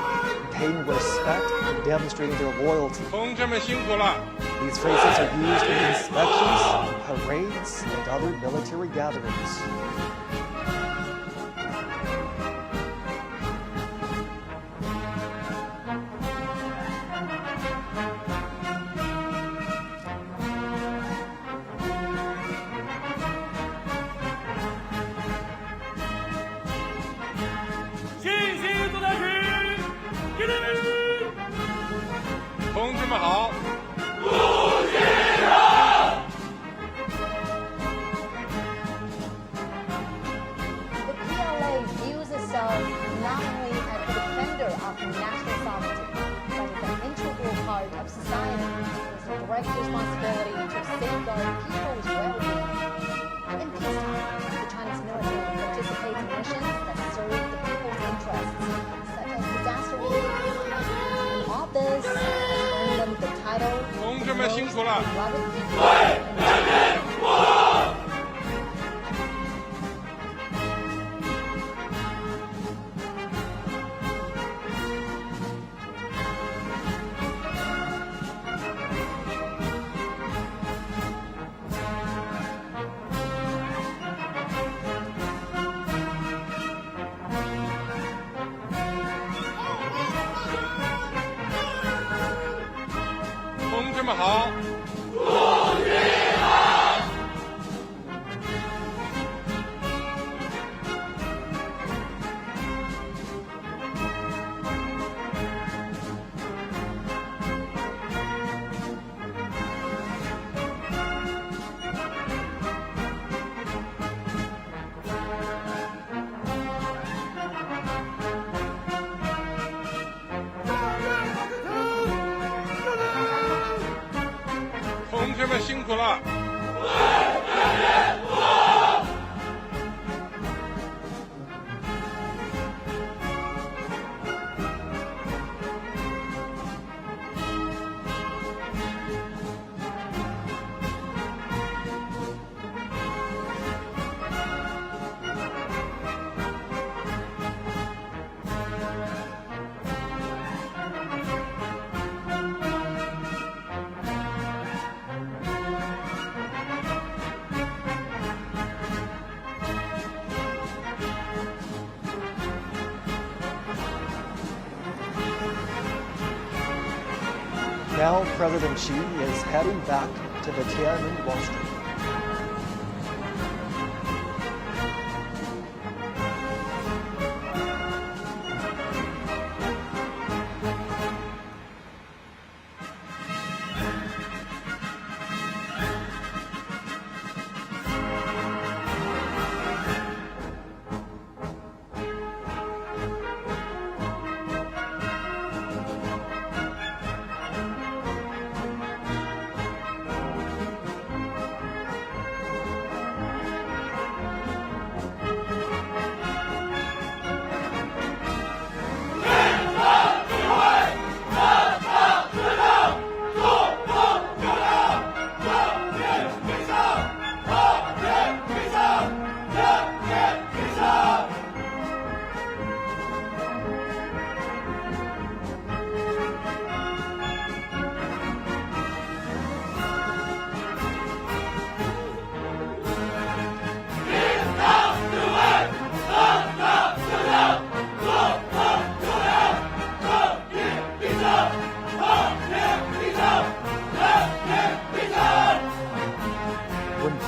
paying respect and demonstrating their loyalty. 同志们辛苦了。 These phrases are used in inspections, parades, and other military gatherings. Now President Xi is heading back to the Tiananmen Wall Street.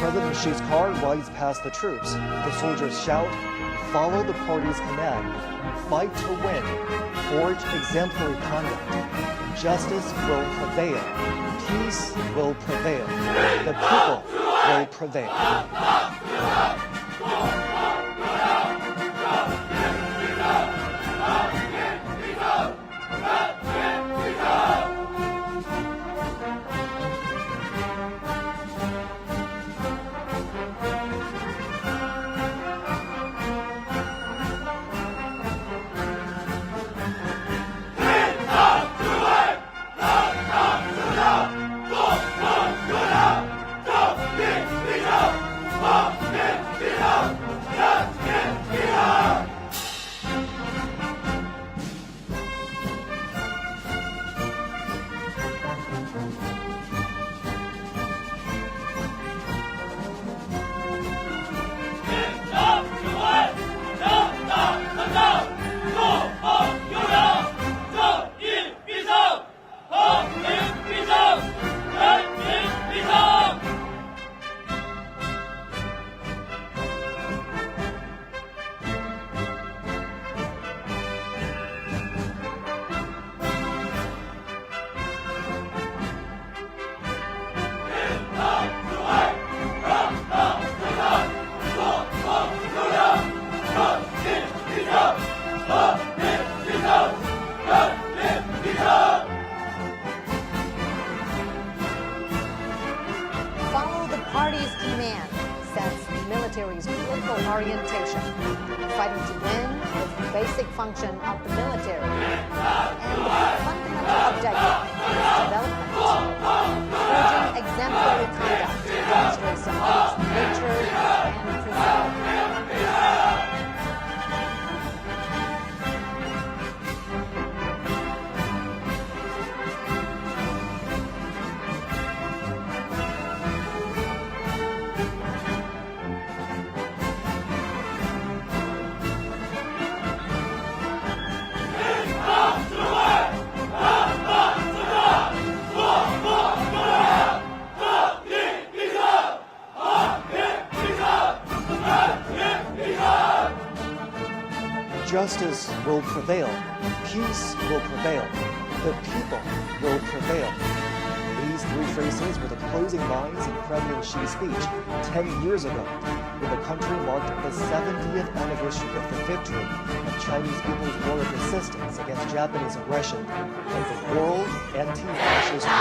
President Xi's car rides past the troops. The soldiers shout, "Follow the party's command. Fight to win. Forge exemplary conduct. Justice will prevail. Peace will prevail. The people will prevail." Follow the party's command sets the military's political orientation, fighting to win is the basic function of the military, and the fundamental objective is development. Forging exemplary conduct demonstrates the party's nature and resolve. Justice will prevail. Peace will prevail. The people will prevail. These three phrases were the closing lines in President Xi's speech 10 years ago, when the country marked the 70th anniversary of the victory of Chinese people's war of resistance against Japanese aggression and the world anti-fascist war.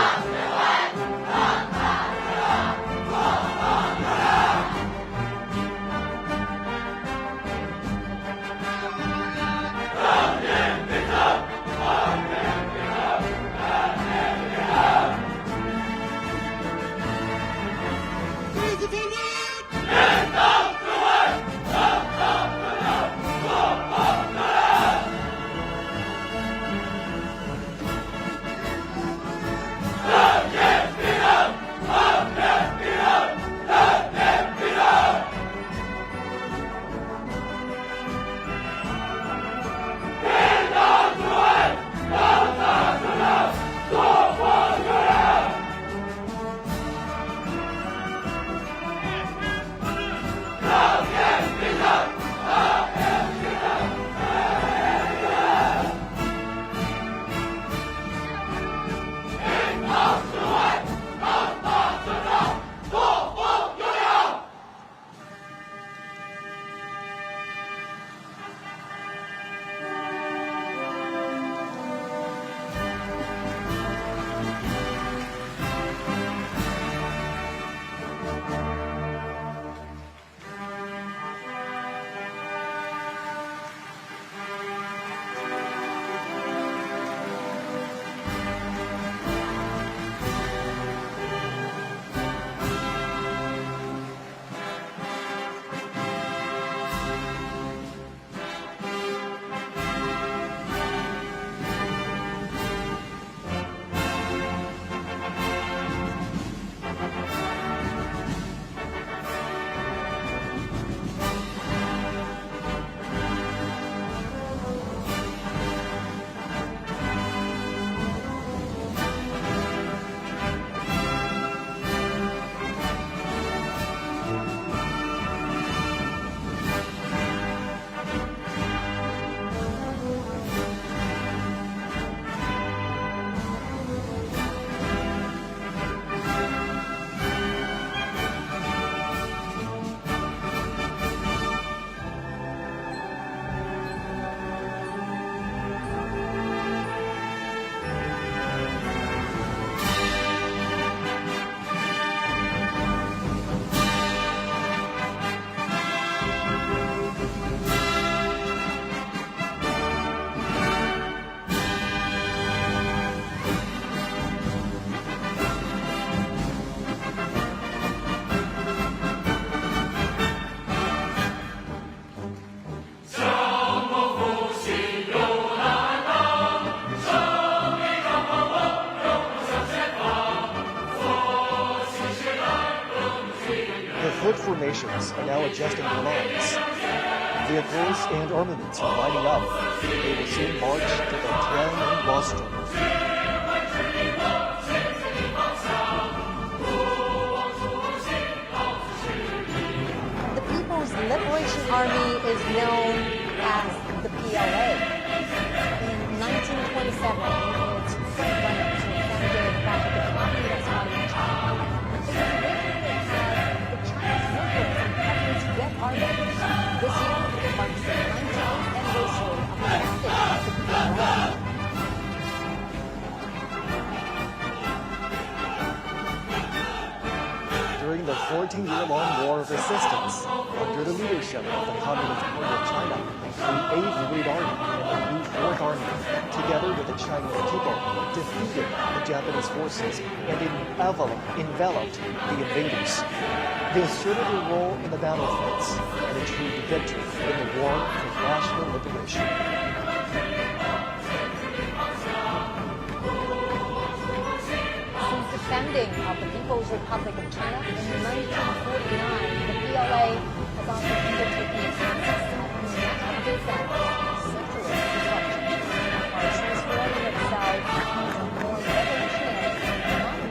Hopeful nations are now adjusting their lines. Vehicles and armaments are lining up. They will soon march to the Tiananmen rostrum. The People's Liberation Army is known as the PLA. In 1927, its frontrunners were founded by the Communist Party of China. It was originally called the Chinese Workers and Peasants Red Army. This year marks the 19th anniversary of the 14-year-long war of resistance under the leadership of the Communist Party of China, the 8th Red Army and the new 4th Army, together with the Chinese people, defeated the Japanese forces and enveloped the invaders. They asserted their role in the battlefields and achieved victory in the war for national liberation. Since the founding of the People's Republic of China in 1949, the PLA has also undertaken attacks on national defense, security construction, while transforming itself into a more revolutionary and modernized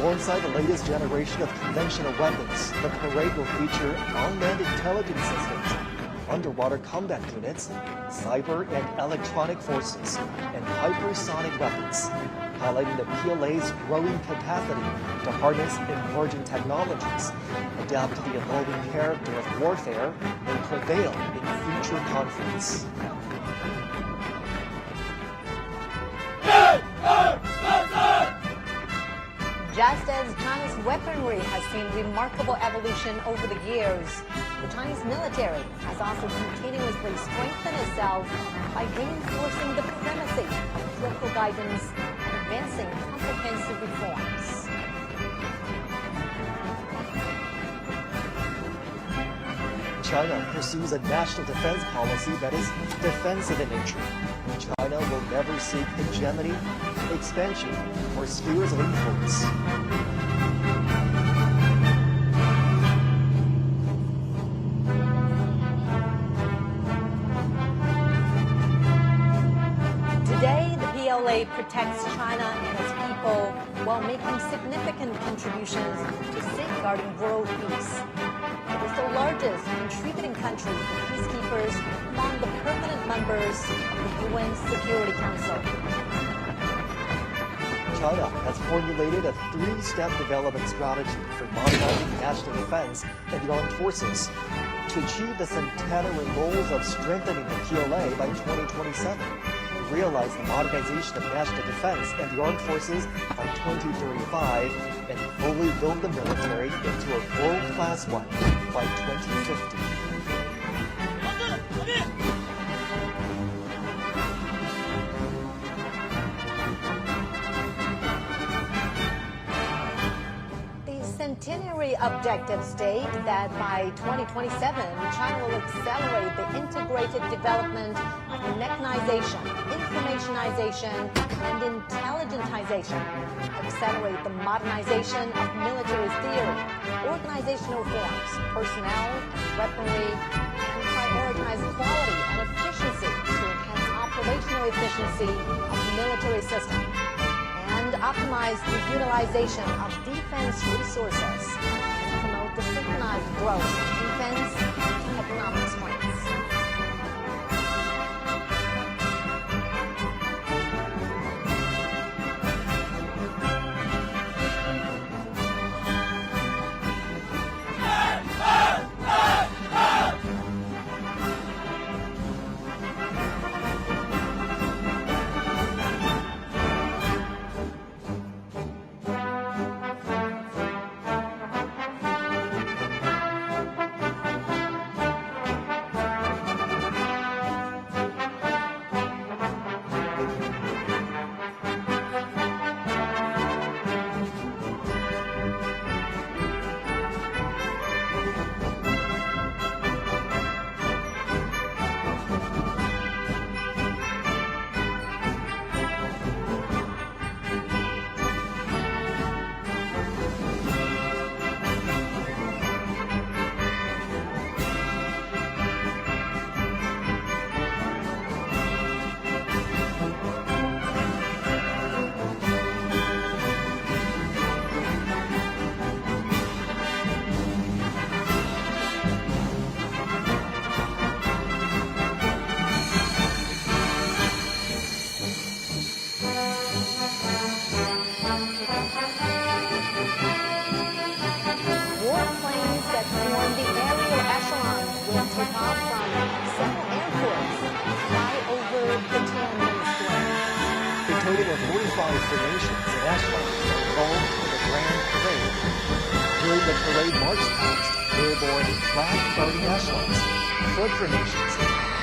Alongside the latest generation of conventional weapons, the parade will feature unmanned intelligence systems, underwater combat units, cyber and electronic forces, and hypersonic weapons, highlighting the PLA's growing capacity to harness emerging technologies, adapt to the evolving character of warfare, and prevail in future conflicts. Just as China's weaponry has seen remarkable evolution over the years, the Chinese military has also continuously strengthened itself by reinforcing the primacy of political guidance and advancing comprehensive reforms. China pursues a national defense policy that is defensive in nature. China will never seek hegemony, expansion, or spheres of influence. Today, the PLA protects China and its people while making significant contributions to safeguarding world peace. It is the largest contributing country for peacekeepers among the permanent members of the UN Security Council. China has formulated a three-step development strategy for modernizing national defense and the armed forces to achieve the centenary goals of strengthening the PLA by 2027, realize the modernization of national defense and the armed forces by 2035, and fully build the military into a world-class one by 2050. Centenary objectives state that by 2027, China will accelerate the integrated development of mechanization, informationization, and intelligentization, accelerate the modernization of military theory, organizational forms, personnel, weaponry, and prioritize quality and efficiency to enhance operational efficiency of the military system, and optimize the utilization of defense resources and promote the synchronized growth of defense and economic strengths. Take off from several airports, fly over the Tiananmen total of 45 formations and echelons are involved in the Grand Parade. During the parade march past, airborne flag-guarding echelons, foot formations,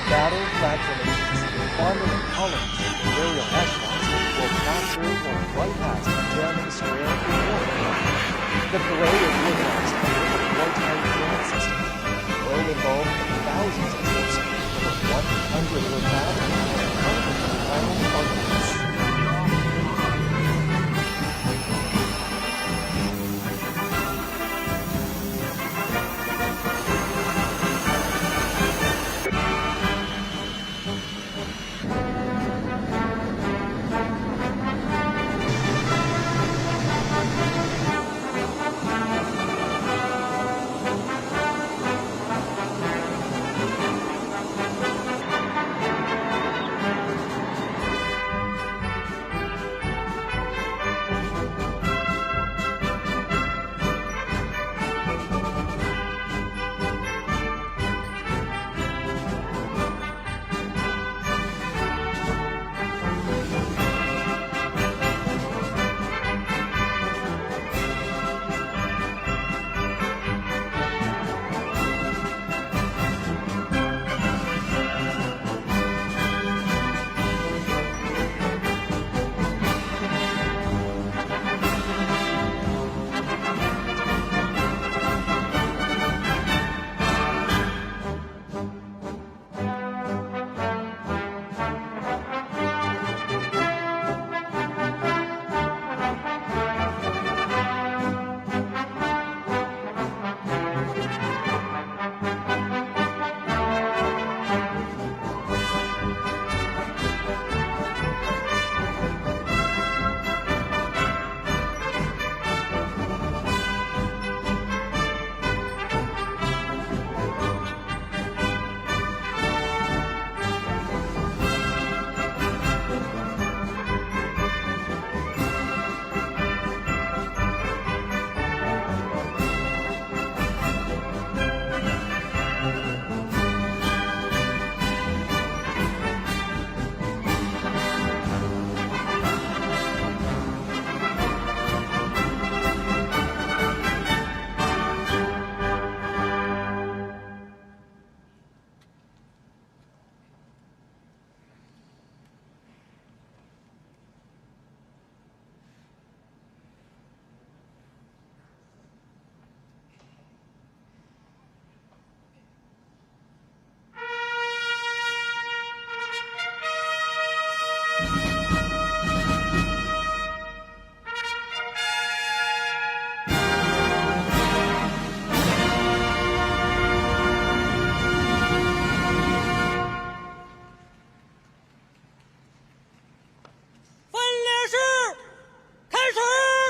battle flag formations, armor and columns, and aerial echelons will pass through or right past Tiananmen Square before the parade. The parade is organized under the wartime command system. It will involve thousands of troops, over 100 of battles, and hundreds of final armaments.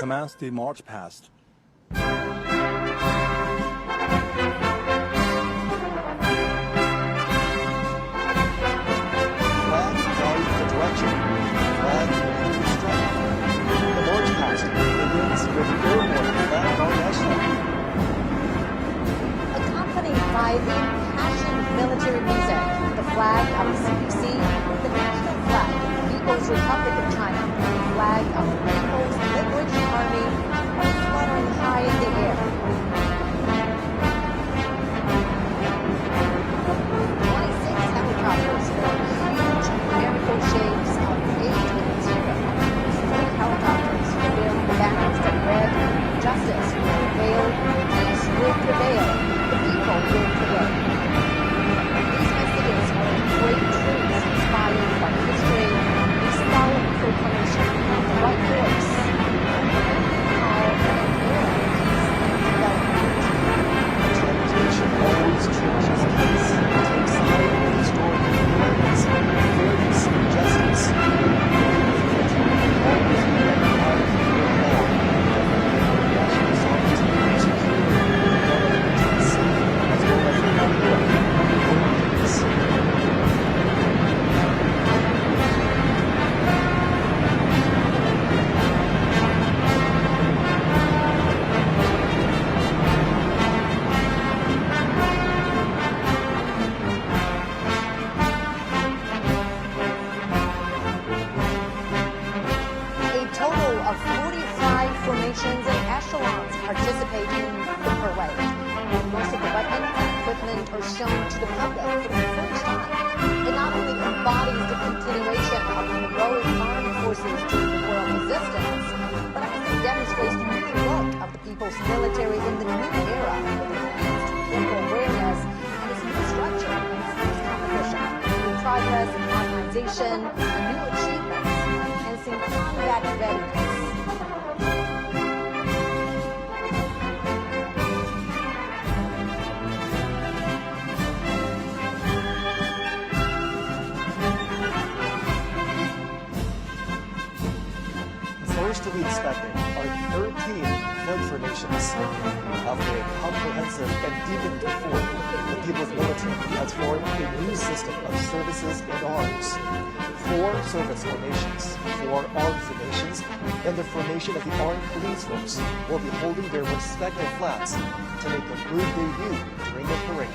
Commence the march past. Flag guide the direction. Flag lead the strike. The march past begins with airborne flag guard echelon. Accompanied by the impassioned military music, the flag of the CPC, the national flag of the People's Republic of China, the flag of the People's Liberation Army are fluttering high in the air. 26 helicopters fill huge numerical shapes of 8 interior. 3 helicopters bearing the banners that read, "Justice will prevail, peace will prevail, the people will prevail." innovation and new achievements, enhancing combat readiness. First to be inspected are 13 flood formations. After a comprehensive and deepened reform, the People's Military has formed a new system of services and arms. 4 service formations, 4 armed formations, and the formation of the armed police force will be holding their respective flags to make a good debut during the parade.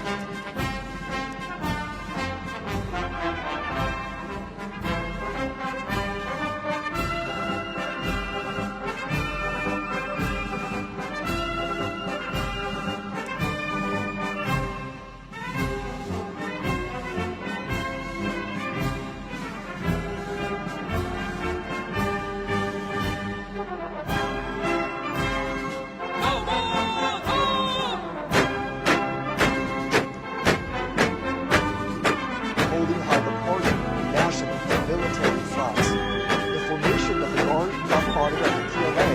Holding high the party, national, and military flags. The formation of the Guard of Honor of the PLA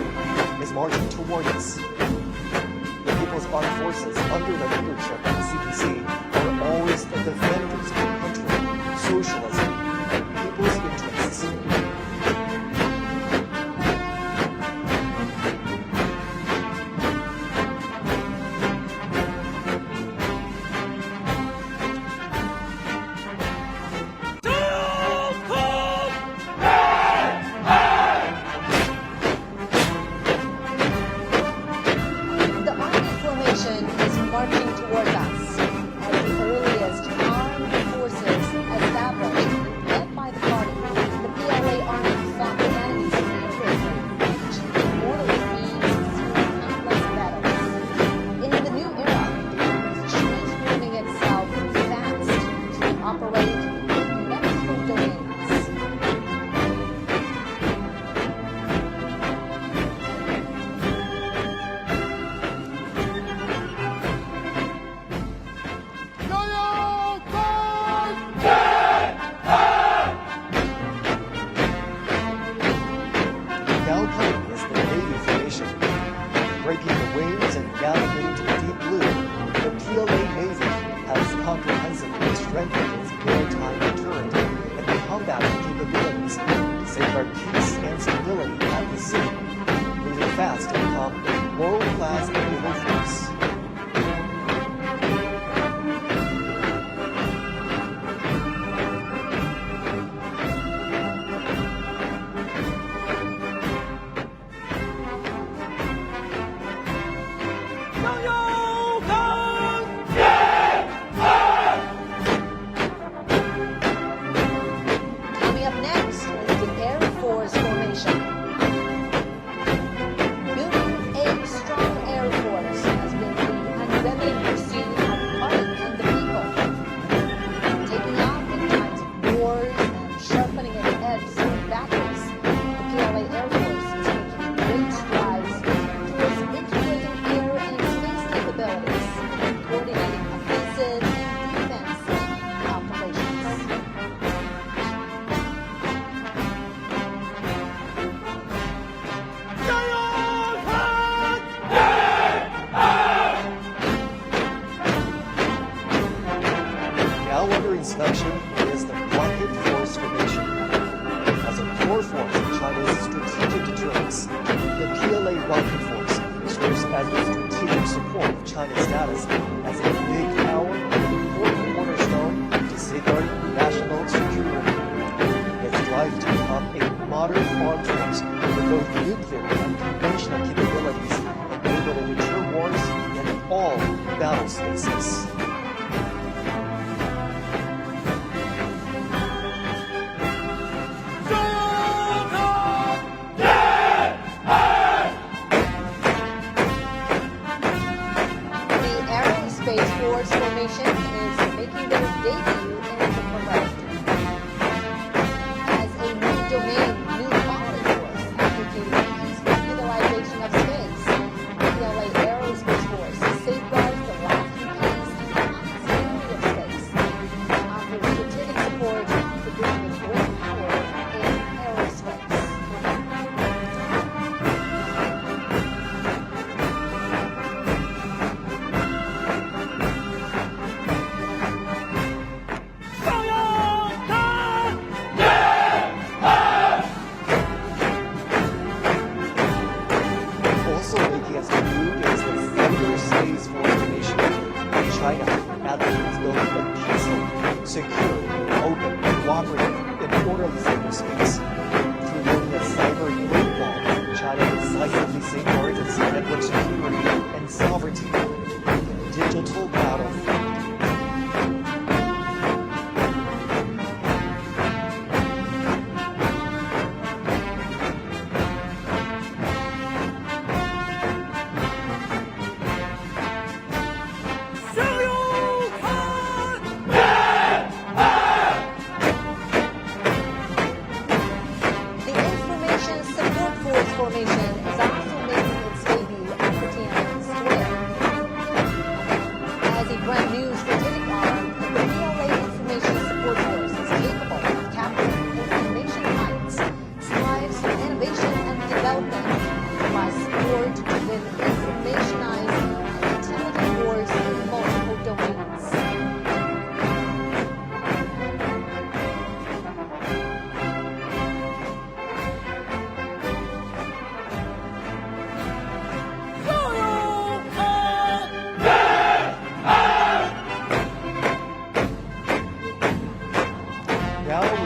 is marching toward us. The People's Armed Forces, under the leadership of the CPC, are always the defenders of the country, socialism, and people's interests. The Army formation is marching towards us as the earliest armed forces established and led by the party. The PLA Army fought the enemies fearlessly, achieving mortal defeats through countless battles. In the new era, the Army is transforming itself fast to operate in multiple domains. Now coming is the Navy formation. Breaking the waves and navigating to the deep blue, the PLA Navy has comprehensively strengthened its maritime deterrent and combat capabilities to safeguard peace and stability at the sea, moving fast to become a world-class naval force. Coming up next is the Air Force formation. Building a strong Air Force has been the unremitting pursuit of the party and the people. Taking off in times of wars and sharpening its edge in battles, the PLA Air Force is making great strides towards integrating air and space capabilities and coordinating offensive and defensive operations. Now under inspection is the Rocket Force formation. As a core force of China's strategic deterrence, the PLA Rocket Force serves as the strategic support of China's status as a big power and important cornerstone to safeguard national security. Its drive to become a modern armed force with both nuclear and conventional capabilities and able to deter wars in all battle spaces. The Aerospace Force formation is making their debut in the parade. As a new domain, new quality force advocating peaceful utilization of space, the PLA Aerospace Force safeguards the lasting peace and prosperity of space and offers strategic support to bring the great China advocates building a peaceful, secure, open, cooperative, and orderly cyberspace. Through building a cyber great wall, China decisively safeguards its network security and sovereignty in a digital battlefield.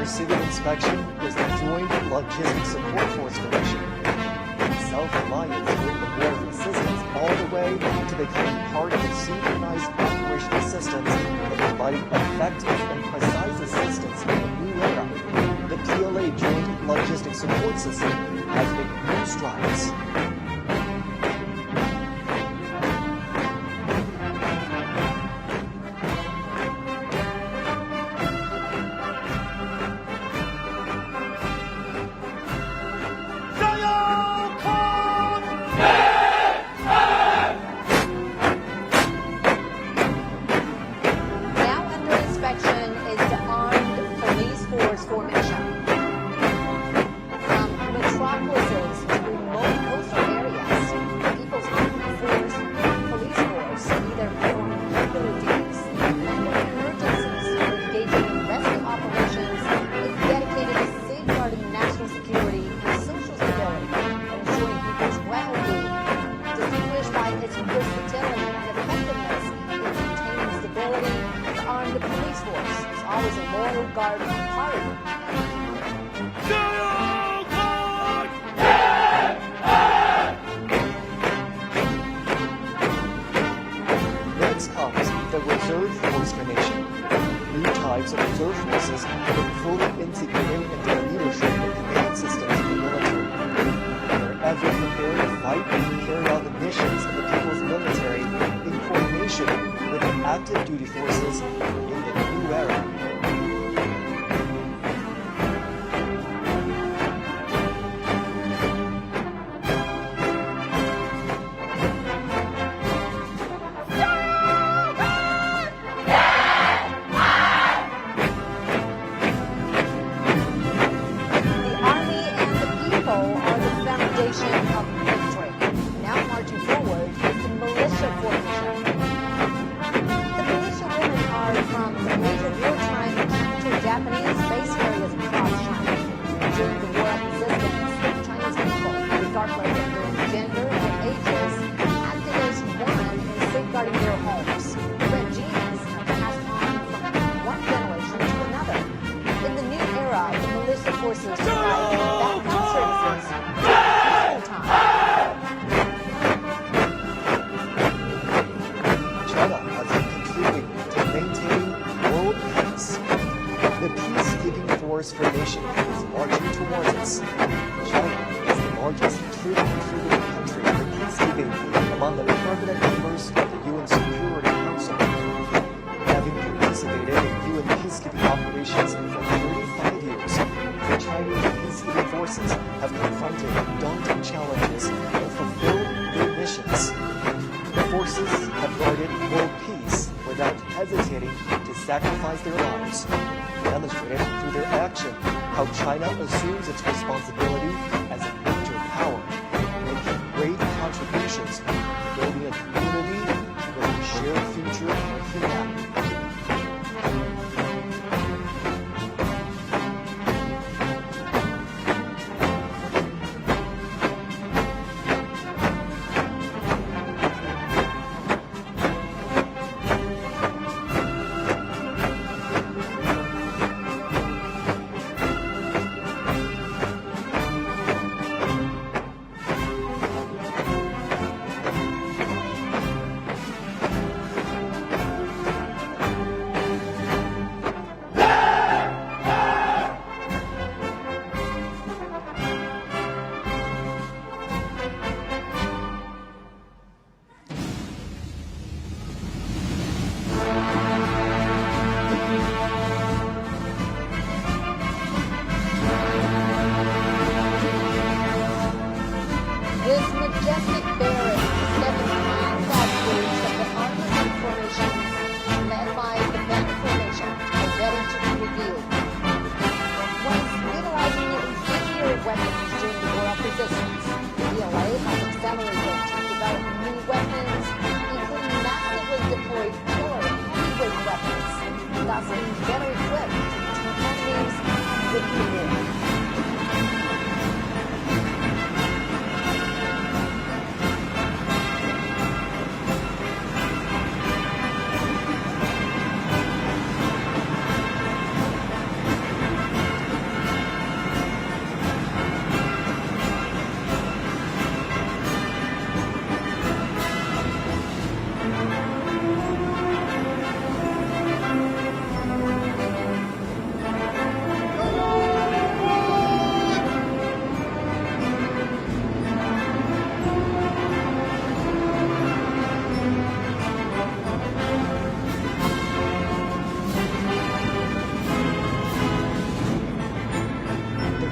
Civil inspection is the Joint Logistics Support Force Commission. Self-reliance during the War of Resistance all the way to becoming part of the synchronized operational systems and providing effective and precise assistance in the new era. The PLA Joint Logistics Support System has made new strides. Sacrifice their lives, demonstrated through their action how China assumes its responsibility as a major power, making great contributions to building a community with a shared future for humanity. has been better equipped to enemies with the war.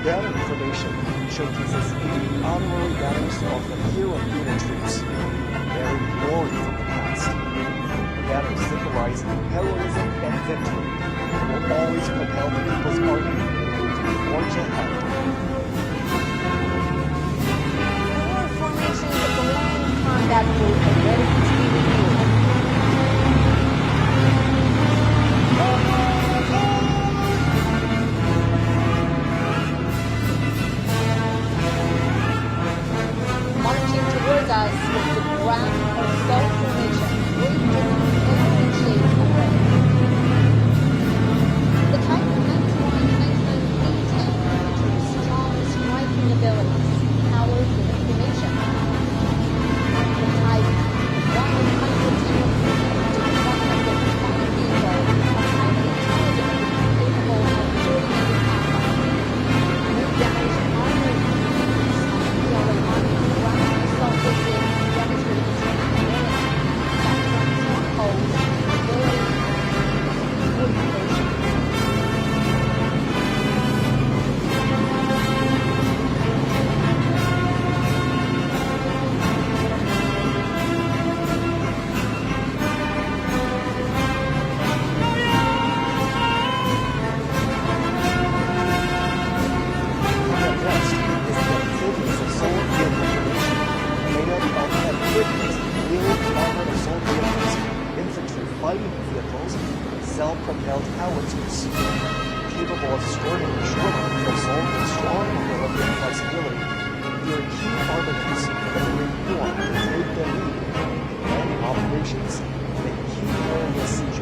Banner information showcases 80 honorary banners of the hero unit troops, bearing glory from the past. The banners symbolize heroism and victory, and will always propel the People's Army to forge ahead. Four formations of the land combat group are ready to be reviewed. Marching towards us with the grand assault formation, waving every shade of red. The type meant for enhancement A-10 features strong striking abilities, powered with information. The type 110 to become a defined vehicle, a highly intelligent, capable of absorbing the combat. New generation armored units, the Armament ground assault system demonstrated capability that transform foes, ability, and coordination. Coming up next is the amphibious assault vehicle formation, made up of amphibious wheeled armored assault vehicles, infantry fighting vehicles, and self-propelled howitzers. Capable of storing short-range assault with strong mobility and flexibility, they are key armaments that are informed to take the lead in land operations in a key area siege.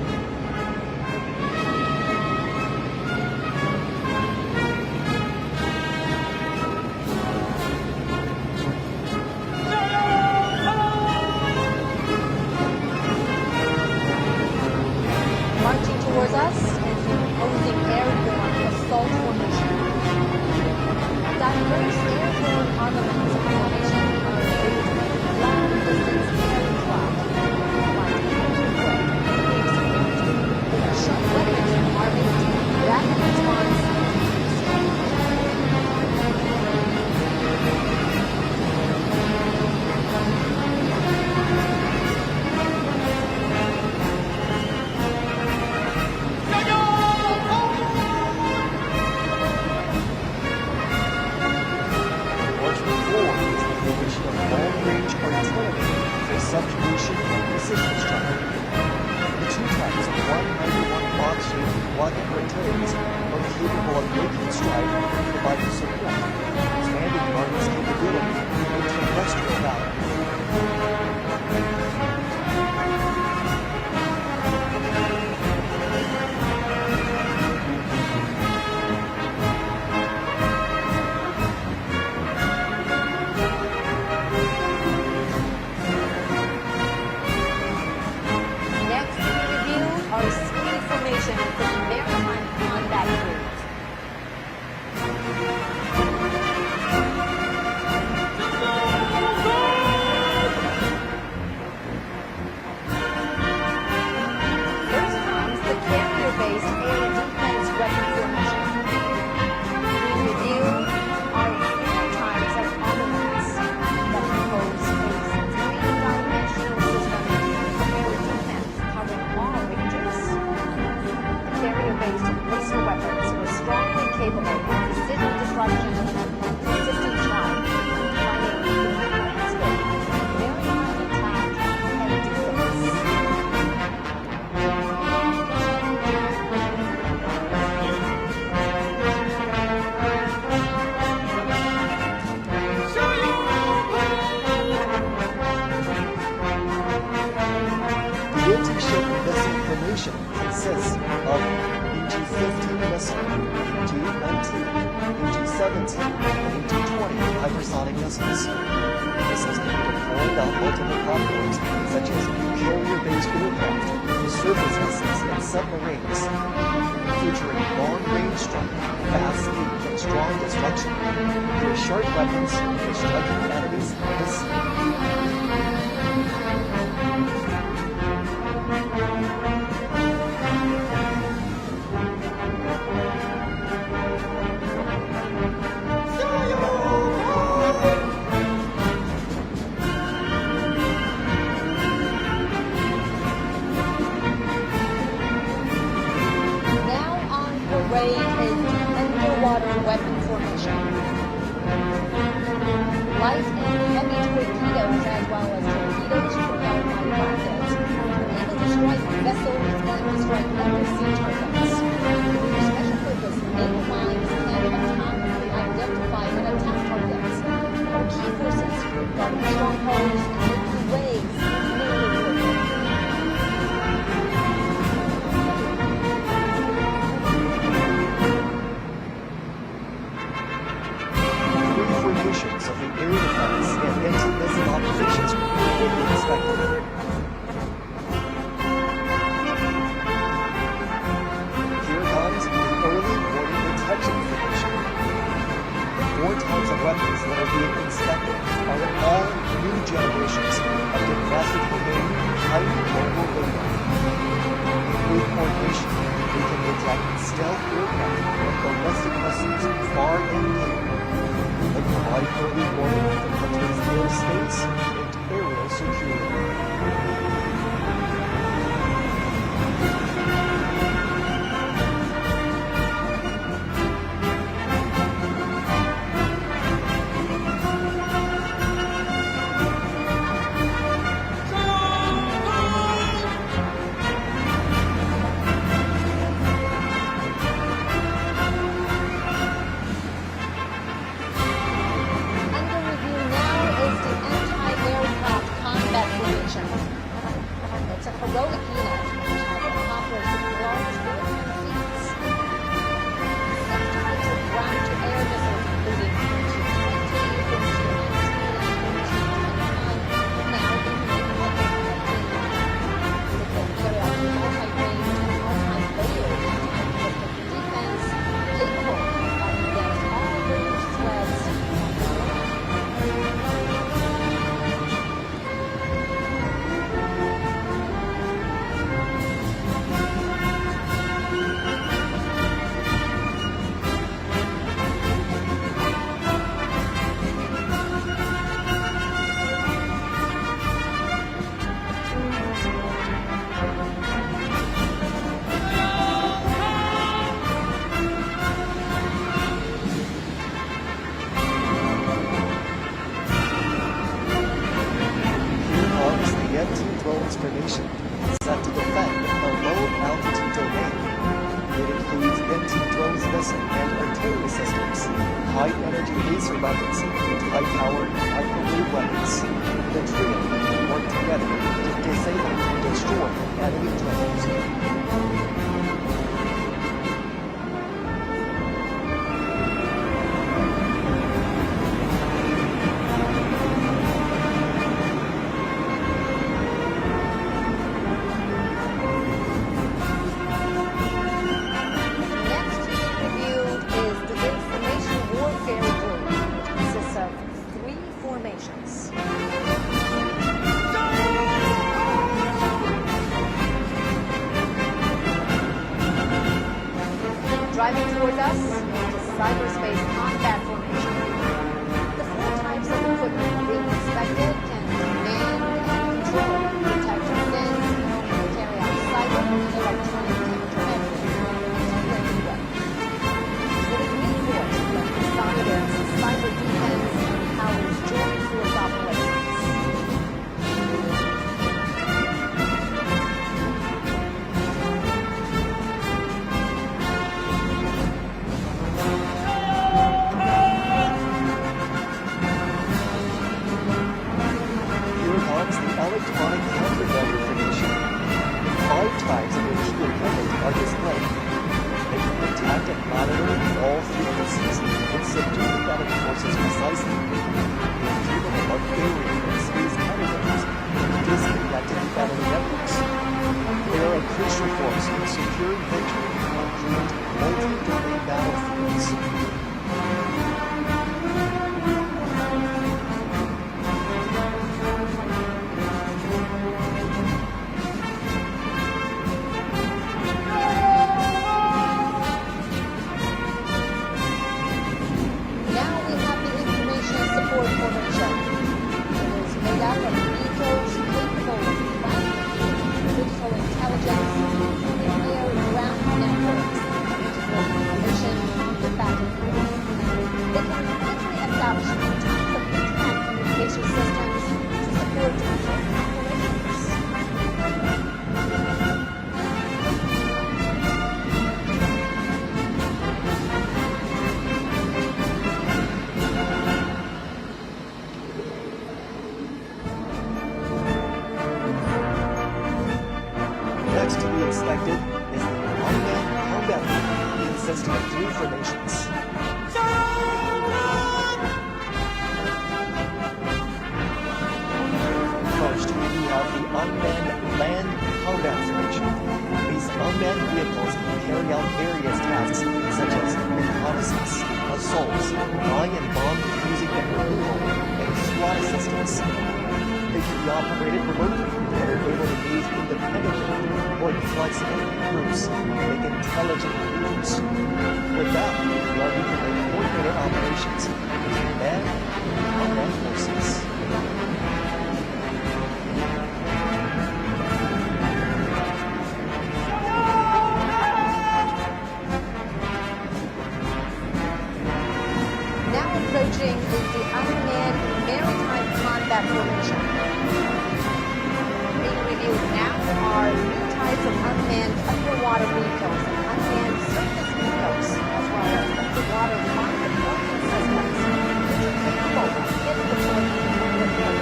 Marching towards us is the opposing airborne assault formation. Diverse airborne armaments formation are made long-distance aircraft, like anti-ship missile formation consists of EG-15 missile, EG-19, EG-17, and EG-20 hypersonic missiles. Missiles can be deployed on multiple platforms, such as carrier-based aircraft, surface vessels, and submarines, featuring long-range strike, fast speed, and strong destruction. They're sharp weapons for striking enemies at the sea. Weapon formation. Light and heavy torpedoes, as well as torpedoes propelled by rockets, are able to strike vessels and strike undersea targets. Special purpose naval mines can autonomously identify and attack targets, or key forces guarding strongholds and making waves in naval warfare. Of the air defense and anti-missile operations will be inspected. Here comes the early warning detection formation. The 4 types of weapons that are being inspected are all new generations of domestically made high-mobile radar. With coordination, we can detect stealth aircraft and ballistic missiles far and near. They provide early warning for countries' airspace and aerial security. It's a heroic unit which has accomplished enormous military feats. 6 types of ground-to-air missiles, including EG-20, EG-19, and EG-21, now being made public. They can carry out multi-range and multi-layered anti-ballistic defense, capable of fighting against all range threats. Formation set to defend a low-altitude domain. It includes anti-drones missile and artillery systems, high-energy laser weapons, and high-powered microwave weapons. The trio work together to disable and destroy enemy drones. Driving towards us is cyberspace combat formation. The 4 types of equipment being inspected can command and control detector fins, carry out cyber and electronic countermeasures, and integrate weapons. It is reinforced that consolidates cyber defense and powers joint force operations. soldiers in securing victory on joint multi-domain battlefields. Expected is the unmanned combat unit consisting of 3 formations. First, we have the unmanned land combat formation. These unmanned vehicles can carry out various tasks such as reconnaissance, assaults, mine and bomb defusing and removal, and SWAT assistance. They can be operated remotely and are able to move independently or flexible groups and make intelligent moves. With that, the Army can make coordinated operations between land and combat forces. Now approaching is the unmanned maritime combat formation. Being reviewed now are new types of unmanned underwater vehicles and unmanned surface vehicles, as well as underwater mine deployment systems, which are capable of hit deployment and repair,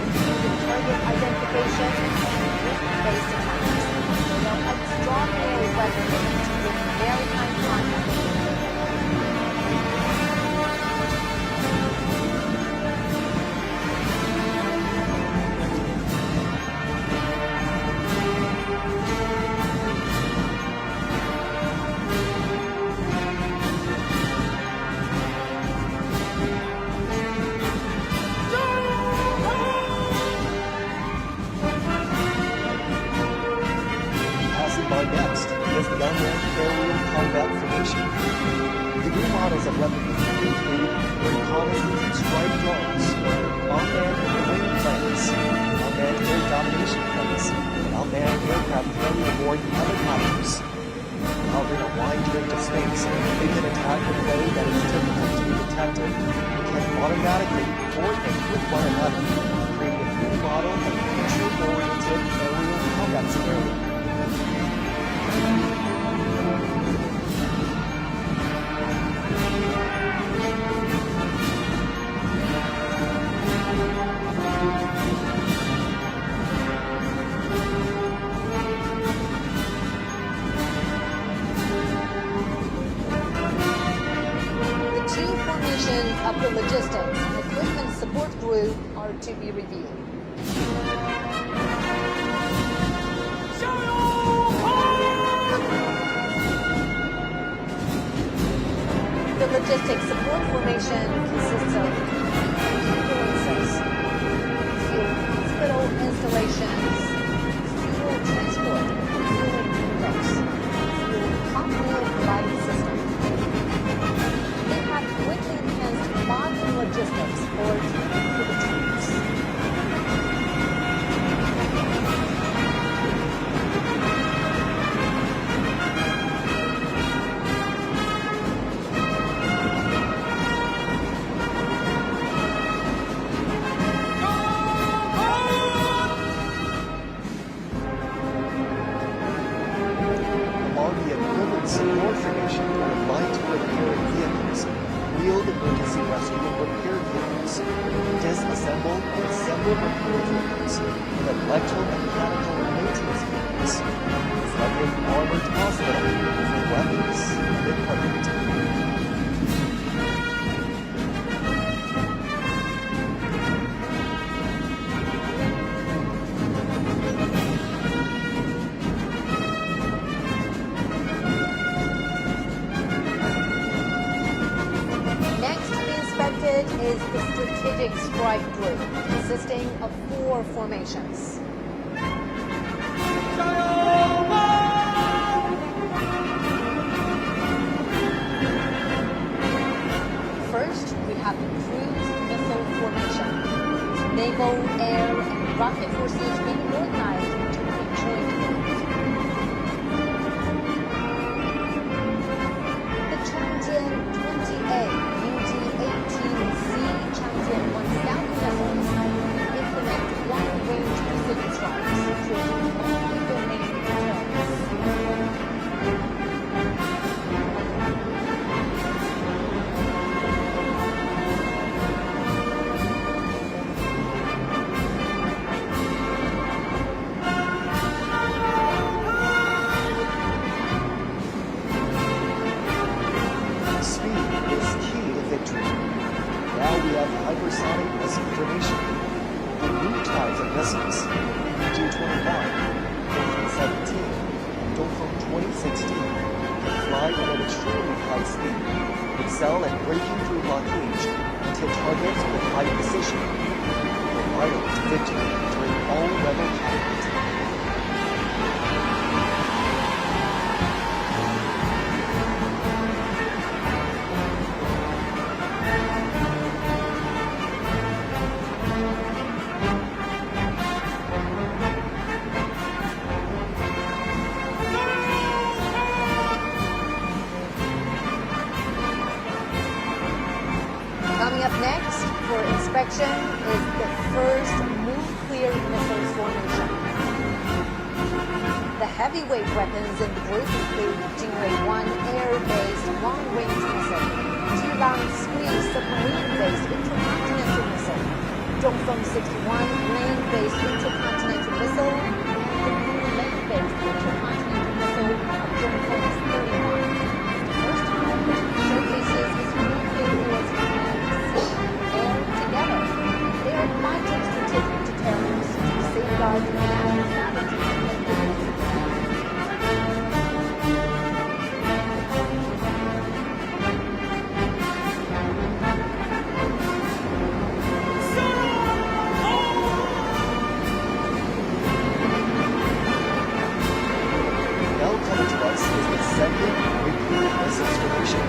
including target identification and group-based attacks. They are extraordinary weapons in maritime combat. Next is the unmanned aerial combat formation. The new models of weaponry include reconnaissance and strike drones, unmanned wing planes, unmanned air domination planes, and unmanned aircraft carrier-borne helicopters. Covering a wide range of space, they can attack in a way that is difficult to be detected and can automatically coordinate with one another, creating a new model of future-oriented aerial combat scenario. Of the logistics and equipment support group are to be reviewed. The logistics support formation consists of ambulances, field hospital installations, fuel transport, fuel depots, fuel hot wheel providing system. They have greatly enhanced modern logistics for the troops. Support formation are light repair vehicles, wheeled emergency rescue and repair vehicles, disassemble and assemble repair vehicles, and electromechanical maintenance vehicles, selected armored hospital with weapons and equipment. strategic strike group consisting of 4 formations. First, we have the cruise missile formation. Naval, air, and rocket forces being organized into a joint group. The Changjian 20A UD-18C Changjian 1000 missiles implement long-range precision strikes, creating multi-domain deterrence. Hypersonic missile formation. The new types of missiles, EJ-21, Dongfeng-17, and Dongfeng-2016, can fly at an extremely high speed, excel at breaking through blockage, and hit targets with high precision, vital to victory during all-weather combat. Coming up next for inspection is the first nuclear missile formation. The heavyweight weapons in the group include Jingwei-1 air-based long-range missile, Jilang Squeeze submarine-based intercontinental missile, Dongfeng-61 land-based intercontinental missile, and the new land-based intercontinental missile of Dongfeng-31. The first time showcases its nuclear warfare. Together, they are vital strategic deterrents to safeguard national sovereignty and dignity. Now coming to us is the second nuclear missiles formation.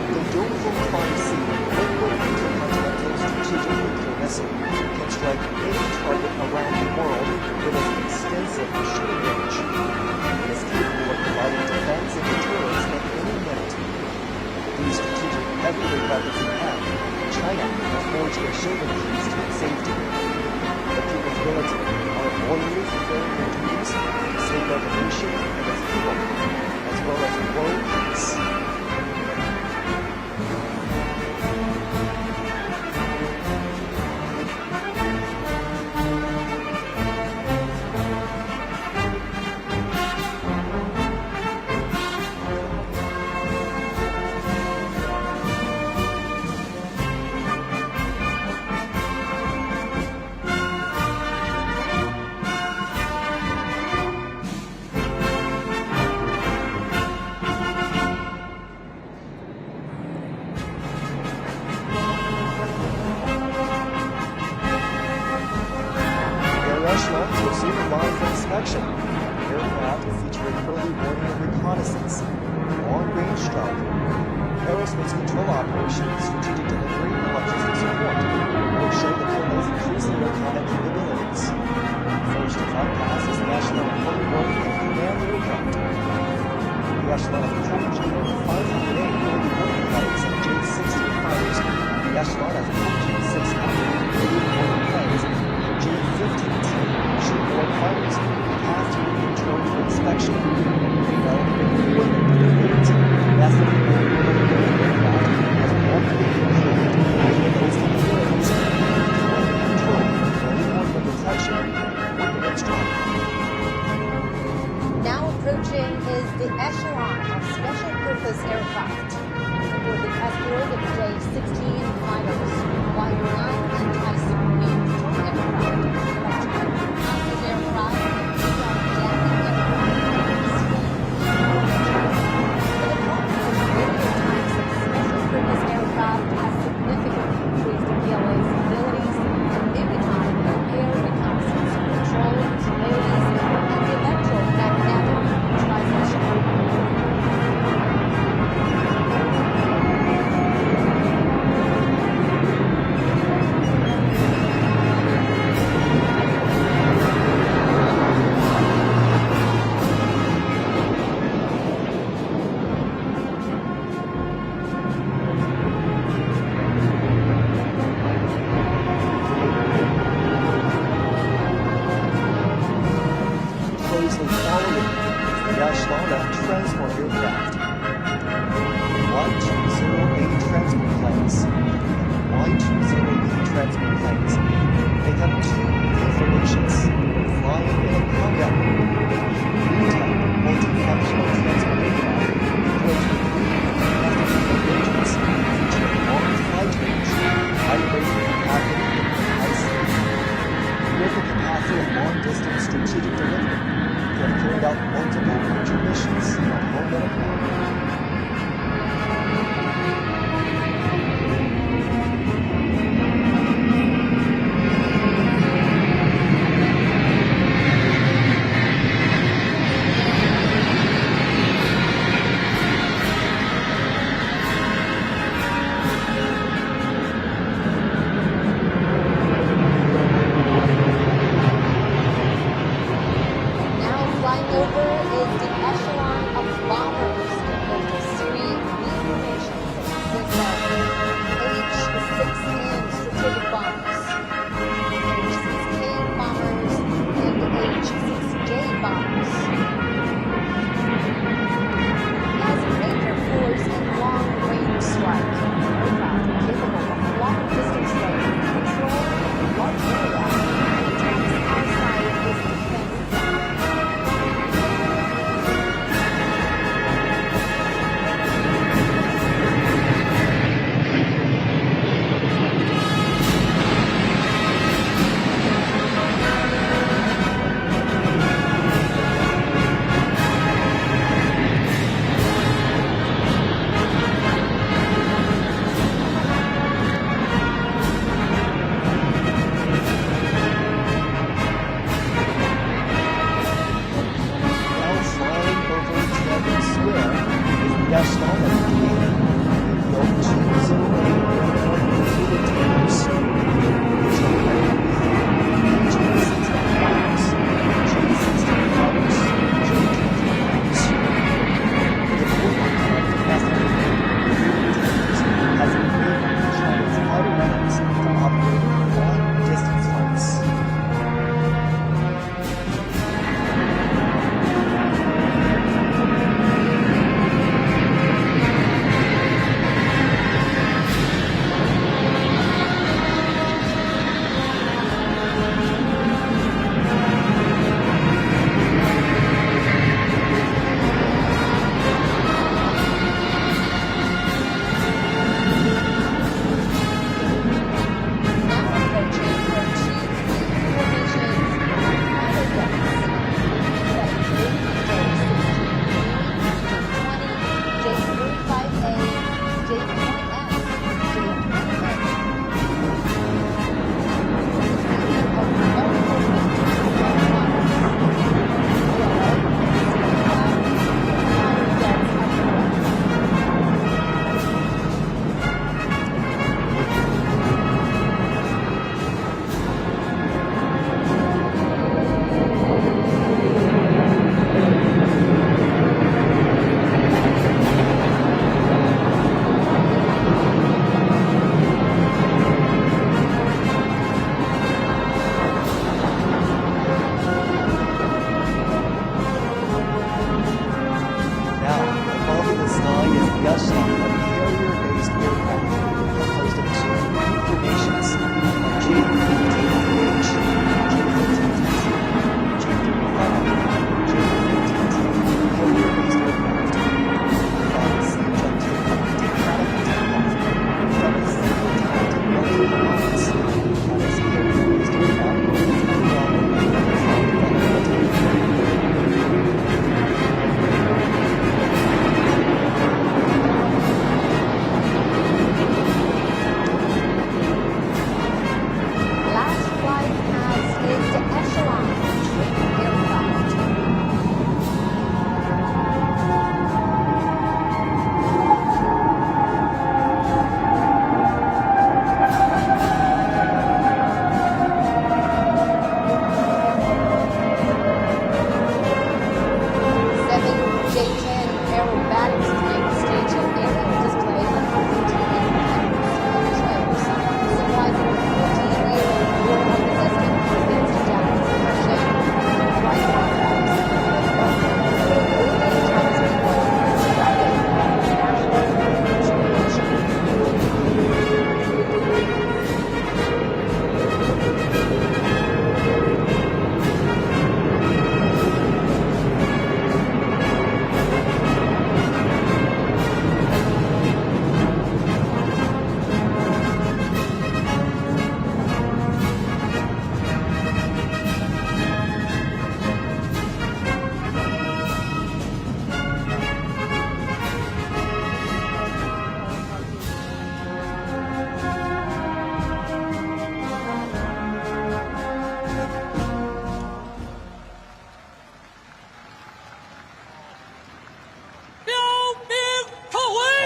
The Dongfeng-5C liquid intercontinental strategic nuclear missile can strike any target around the world with an extensive shooting range. It is capable of providing defense and deterrence at any minute. These strategic heavyweight weapons in hand, China has forged their shielding keys to its safety. The people's military are loyally fulfilling their duties to safeguard the nation and its people, as well as world peace. Echelons will soon arrive for inspection. Aircraft featuring early warning and reconnaissance, long-range strike, aerospace control operations, strategic delivery, and logistics support will show the colonel's increasing air combat capabilities. First to fly past is the echelon of early warning and command aircraft. The echelon of coverage carrying 508 early warning planes and J-60 fighters. The echelon of 600 warning planes and J-15T shipboard fighters passed inventory for inspection. Development and equipment of the fleet. That's the aircraft has already been approved with those capabilities. Deployment control, early warning and detection, working at strike. Now approaching is the echelon of special purpose aircraft. Aboard the escort of J-16 fighters, while 9 anti-submarine patrol aircraft, electric aircraft, jamming aircraft, the deployment of radio types of special purpose aircraft has significantly increased the PLA's ability following is the Yashnala transport aircraft. Y-20A transport planes and Y-20B transport planes make up two new formations, flying in a combat mode. New-type multifunctional transport aircraft equipped with engines featuring long flight range, high rating capacity, and high speed. With the capacity of long-distance strategic delivery, they have carried out multiple major missions in our home and abroad.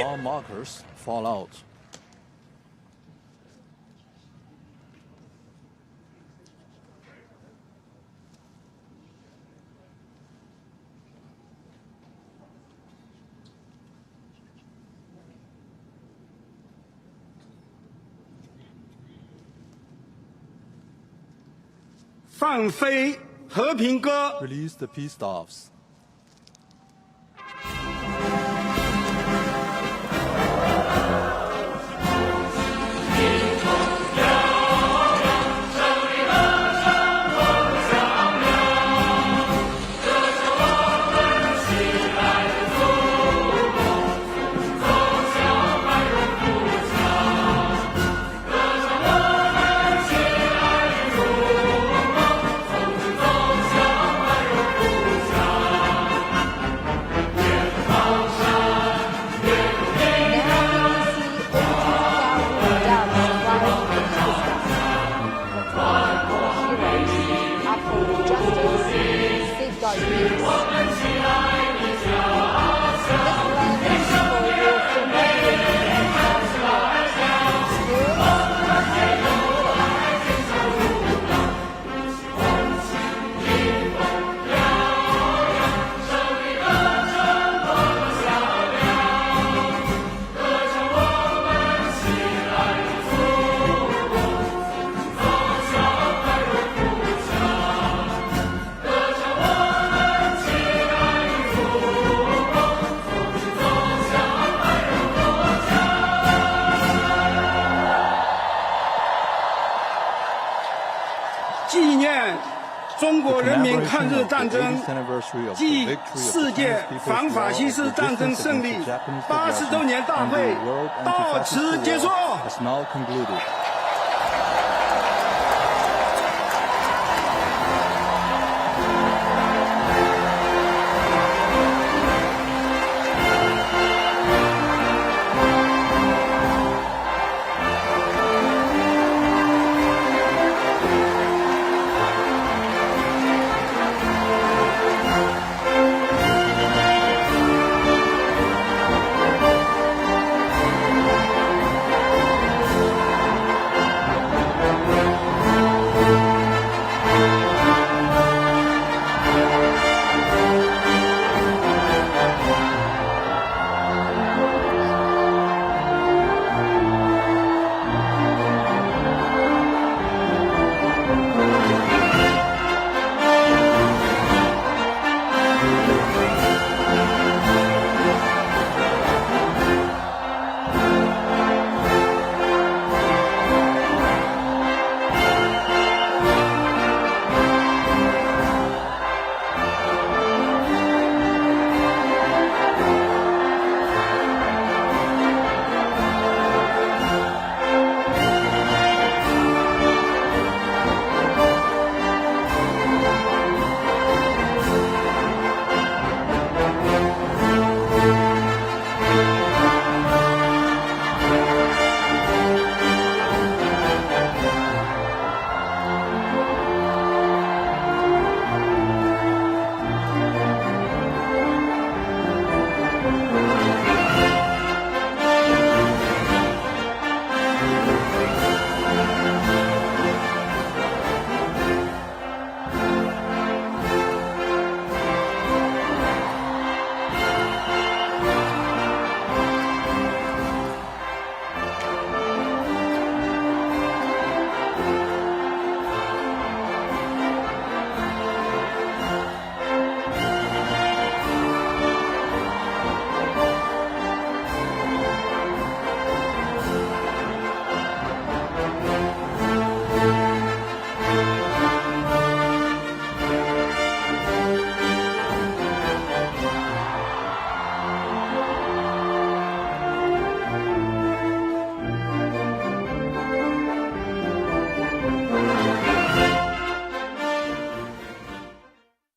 all markers fall out. Release the peace staffs.暨世界反法西斯战争胜利80周年大会到此结束。